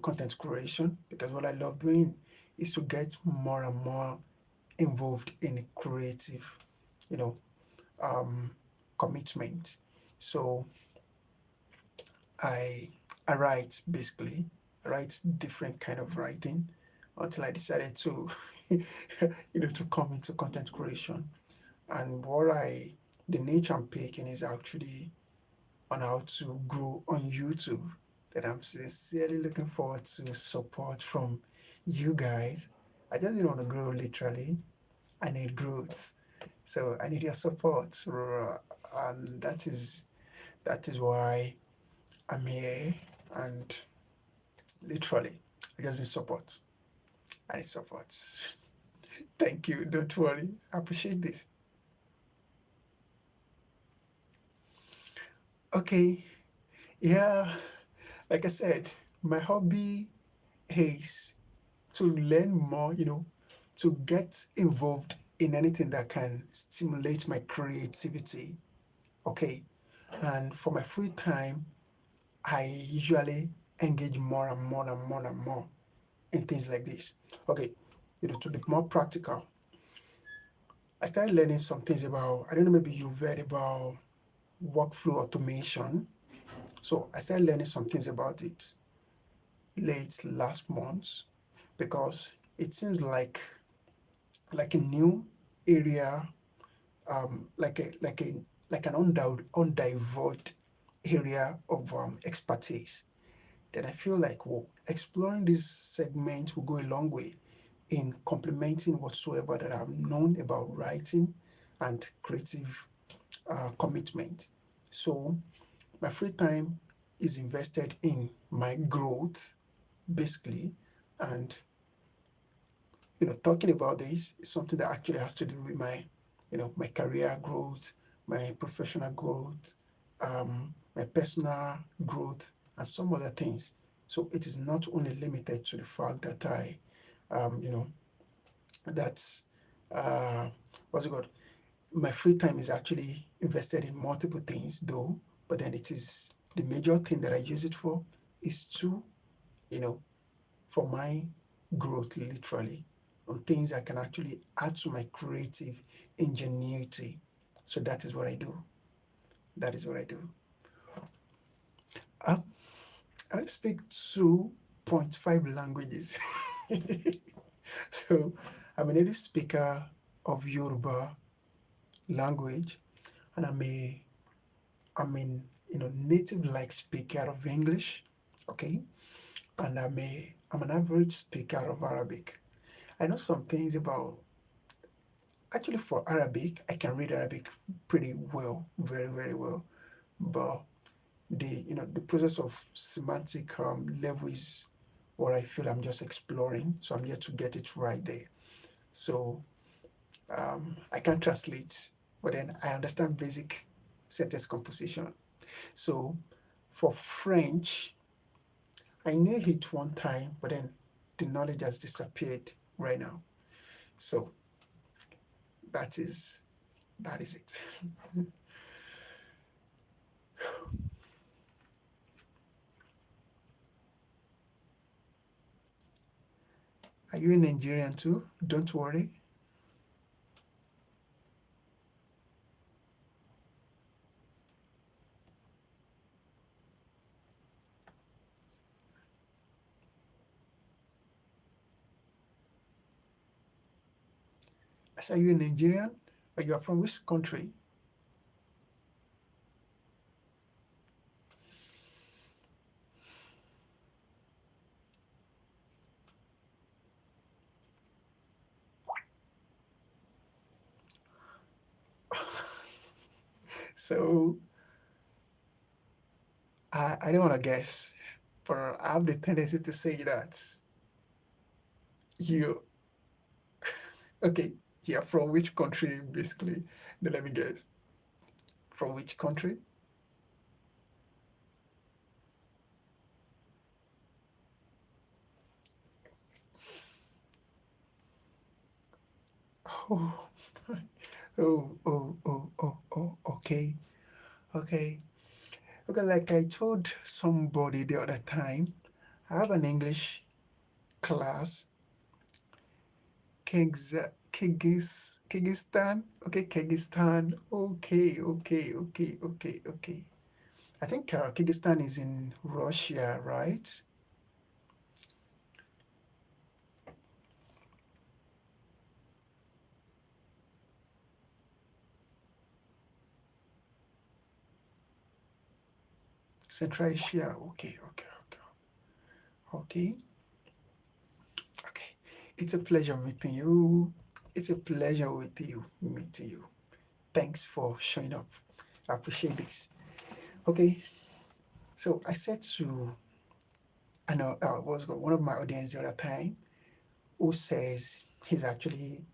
[SPEAKER 1] content creation because what I love doing is to get more and more involved in creative, you know, um, commitment. So I I write basically. I write different kind of writing until I decided to to come into content creation. And the niche I'm picking is actually on how to grow on YouTube. That I'm sincerely looking forward to support from you guys. I just don't want to grow literally. I need growth. So I need your support. And that is why I'm here, and literally I just need support. I need support. Thank you. Don't worry. I appreciate this. Okay. Yeah. Like I said, my hobby is to learn more, to get involved in anything that can stimulate my creativity. Okay. And for my free time, I usually engage more and more and more and more in things like this. Okay. To be more practical, I started learning some things about, I don't know, maybe you've heard about workflow automation. So I started learning some things about it late last month because it seems like a new area, like an undivulged area of expertise. Then I feel like, well, exploring this segment will go a long way in complementing whatsoever that I've known about writing and creative commitment. So my free time is invested in my growth, basically, and talking about this is something that actually has to do with my career growth, my professional growth, my personal growth, and some other things. So it is not only limited to the fact that um, you know, that's uh, what's it called? My free time is actually invested in multiple things, though. But then it is the major thing that I use it for is to, you know, for my growth, literally, on things I can actually add to my creative ingenuity. So that is what I do. That is what I do. Um, I speak 2.5 languages. So I'm a native speaker of Yoruba language, and I'm a native like speaker of English, okay, and I'm an average speaker of Arabic. I know some things about actually for Arabic. I can read Arabic pretty well, very very well, but the process of semantic level is what I feel I'm just exploring. So I'm yet to get it right there. So I can translate, but then I understand basic sentence composition. So for French, I knew it one time, but then the knowledge has disappeared right now. So that is that is it. Are you a Nigerian too? Don't worry. Are you a Nigerian? Or you are from which country? So I don't want to guess, but I have the tendency to say that you okay. Yeah, from which country basically? Now let me guess. From which country? Oh, okay, okay, okay. Like I told somebody the other time, I have an English class, Kyrgyzstan. Okay, Kyrgyzstan. Okay. I think Kyrgyzstan is in Russia, right? Central Asia. Okay, okay. It's a pleasure meeting you. It's a pleasure with you, meeting you. Thanks for showing up. I appreciate this. Okay, so I said to I know was one of my audience the other time who says he's actually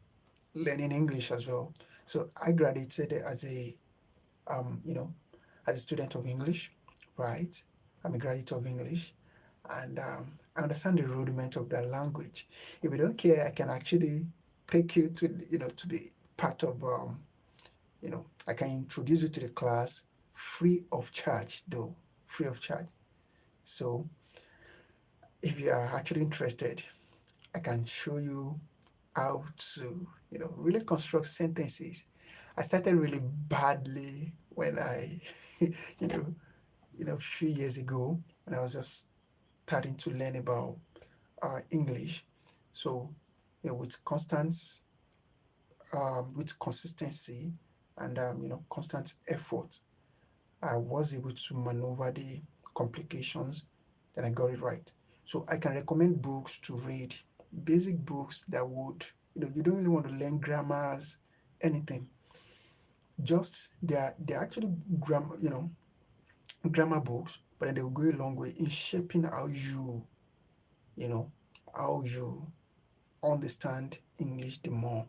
[SPEAKER 1] learning English as well. So I graduated as a um, you know, as a student of English, right? I'm a graduate of English, and I understand the rudiment of that language. If you don't care, I can actually take you to to be part of I can introduce you to the class free of charge, though free of charge. So if you are actually interested, I can show you how to really construct sentences. I started really badly when I you know a few years ago when I was just starting to learn about English. So with with consistency and constant effort, I was able to maneuver the complications. Then I got it right. So I can recommend books to read, basic books that would you don't really want to learn grammars, anything. Just they're actually grammar books, but then they'll go a long way in shaping you know how you understand English the more.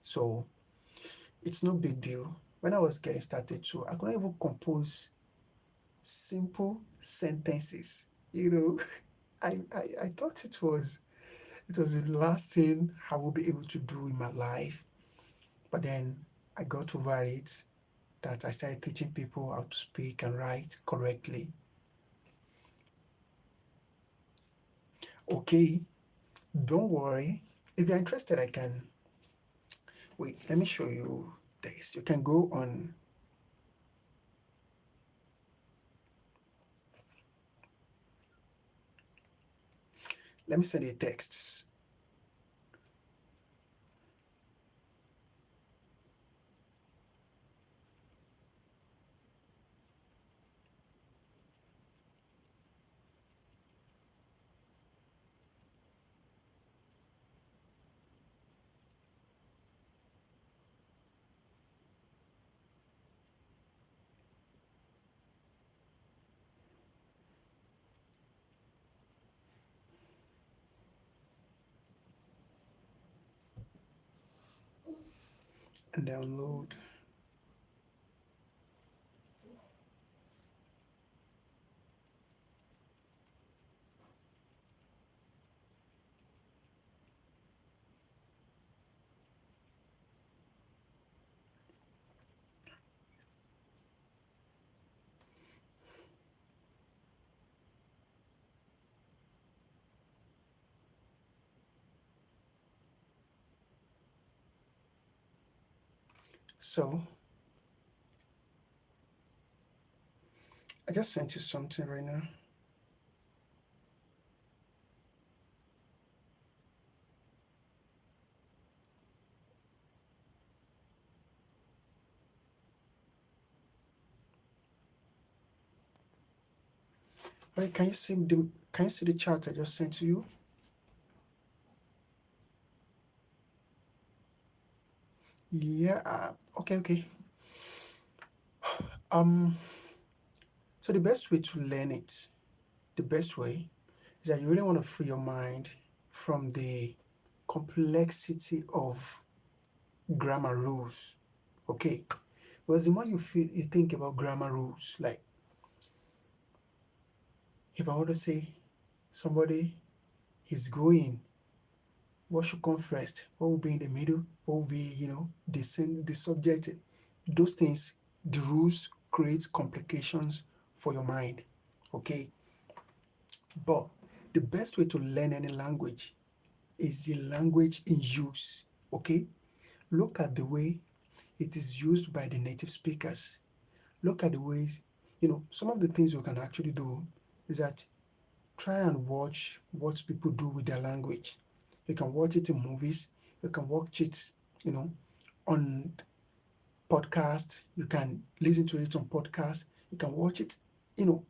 [SPEAKER 1] So it's no big deal. When I was getting started too, I couldn't even compose simple sentences. I thought it was the last thing I would be able to do in my life. But then I got over it, that I started teaching people how to speak and write correctly. Okay, don't worry. If you're interested, I can wait. Let me show you this. You can go on Let me send you a text. And download. So I just sent you something right now. Right, can you see the chart I just sent to you? Yeah, okay, okay. Um, so the best way to learn it, the best way is that you really want to free your mind from the complexity of grammar rules. Okay. Because the more you think about grammar rules, like if I want to say somebody is going, what should come first? What will be in the middle? What will be, the subject? Those things, the rules create complications for your mind. Okay. But the best way to learn any language is the language in use. Okay. Look at the way it is used by the native speakers. Look at the ways, some of the things you can actually do is that try and watch what people do with their language. You can watch it in movies, you can watch it, you know, on podcast, you can listen to it on podcast, you can watch it,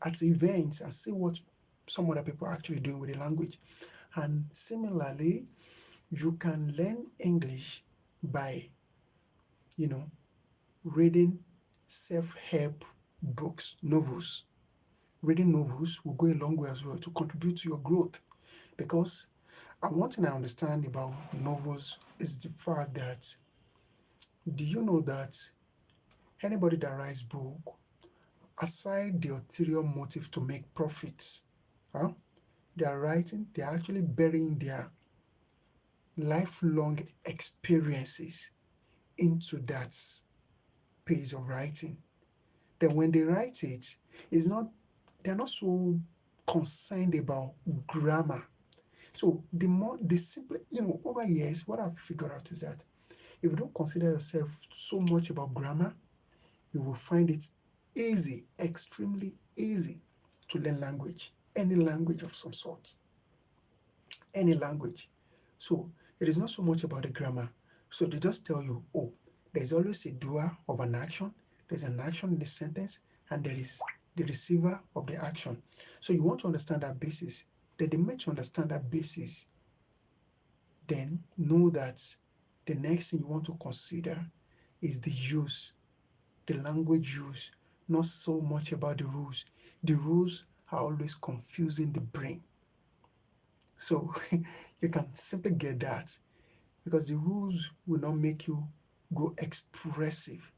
[SPEAKER 1] at events and see what some other people are actually doing with the language. And similarly, you can learn English by, you know, reading self-help books, novels. Reading novels will go a long way as well to contribute to your growth. Because one thing I understand about novels is the fact that, do you know that anybody that writes book, aside the ulterior motive to make profits, huh, they are writing, they are actually burying their lifelong experiences into that piece of writing. Then when they write it, it's not they're not so concerned about grammar. So the simpler, over years, what I've figured out is that if you don't consider yourself so much about grammar, you will find it easy, extremely easy to learn language, any language of some sort, any language. So it is not so much about the grammar. So they just tell you, oh, there's always a doer of an action, there's an action in the sentence, and there is the receiver of the action. So you want to understand that basis. Then the moment you understand that basis, then know that the next thing you want to consider is the use, the language use, not so much about the rules. The rules are always confusing the brain. So you can simply get that because the rules will not make you go expressive.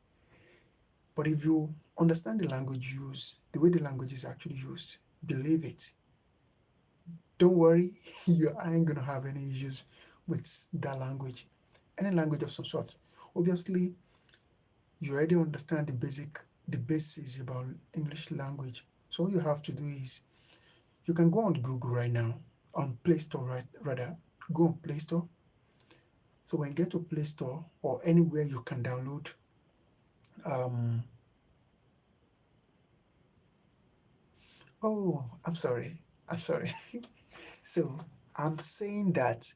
[SPEAKER 1] But if you understand the language use, the way the language is actually used, believe it. Don't worry, you ain't gonna have any issues with that language. Any language of some sort. Obviously, you already understand the basics about English language. So all you have to do is you can go on Google right now, on Play Store, right? Rather, go on Play Store. So when you get to Play Store or anywhere you can download, um, oh, I'm sorry. So I'm saying that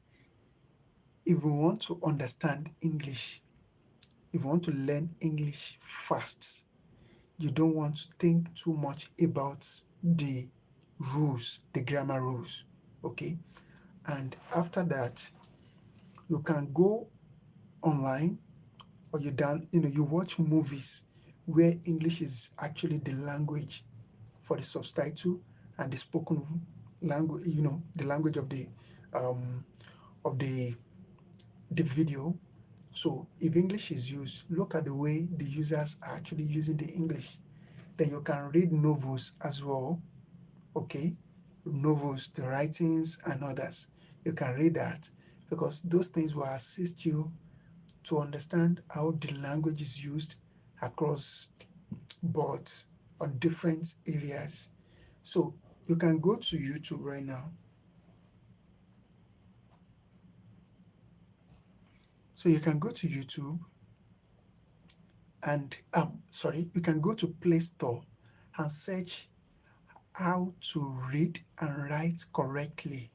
[SPEAKER 1] if we want to understand English, if you want to learn English fast, you don't want to think too much about the rules, the grammar rules. Okay? And after that, you can go online, or you watch movies where English is actually the language for the subtitle, and the spoken language, the language um of the video. So if English is used, look at the way the users are actually using the English. Then you can read novels as well. Okay? Novels, the writings and others. You can read that, because those things will assist you to understand how the language is used across boards on different areas. So you can go to YouTube right now. So you can go to YouTube and sorry, you can go to Play Store and search how to read and write correctly.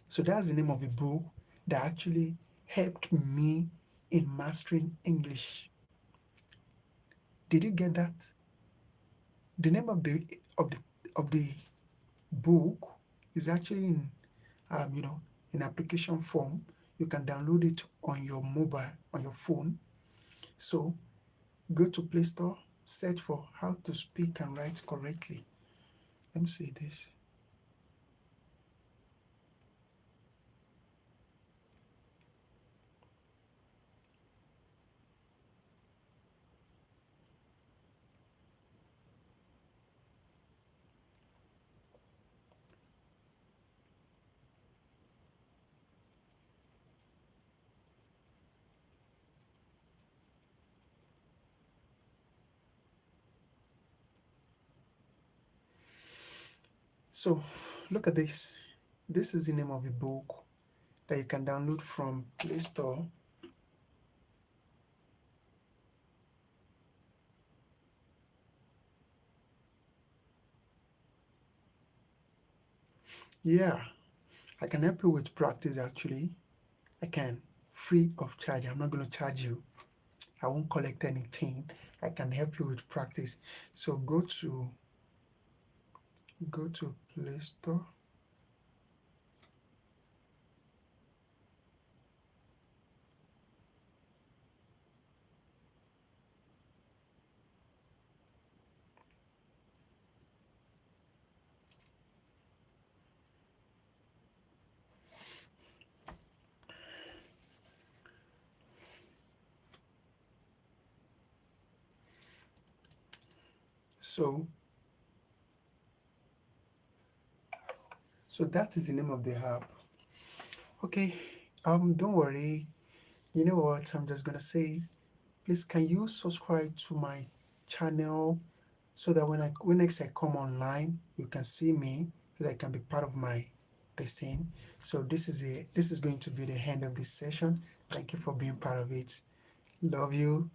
[SPEAKER 1] So that's the name of a book that actually helped me in mastering English. Did you get that? The name of the of the book is actually in application form. You can download it on your mobile, on your phone. So go to Play Store, search for how to speak and write correctly. Let me see this. So look at this. This is the name of a book that you can download from Play Store. Yeah, I can help you with practice actually. I can, free of charge. I'm not going to charge you. I won't collect anything. I can help you with practice. So go to Play Store. So so that is the name of the app. Okay. Don't worry. You know what? I'm just gonna say, please, can you subscribe to my channel, so that when next I come online, you can see me, so that I can be part of my this thing. So this is going to be the end of this session. Thank you for being part of it. Love you.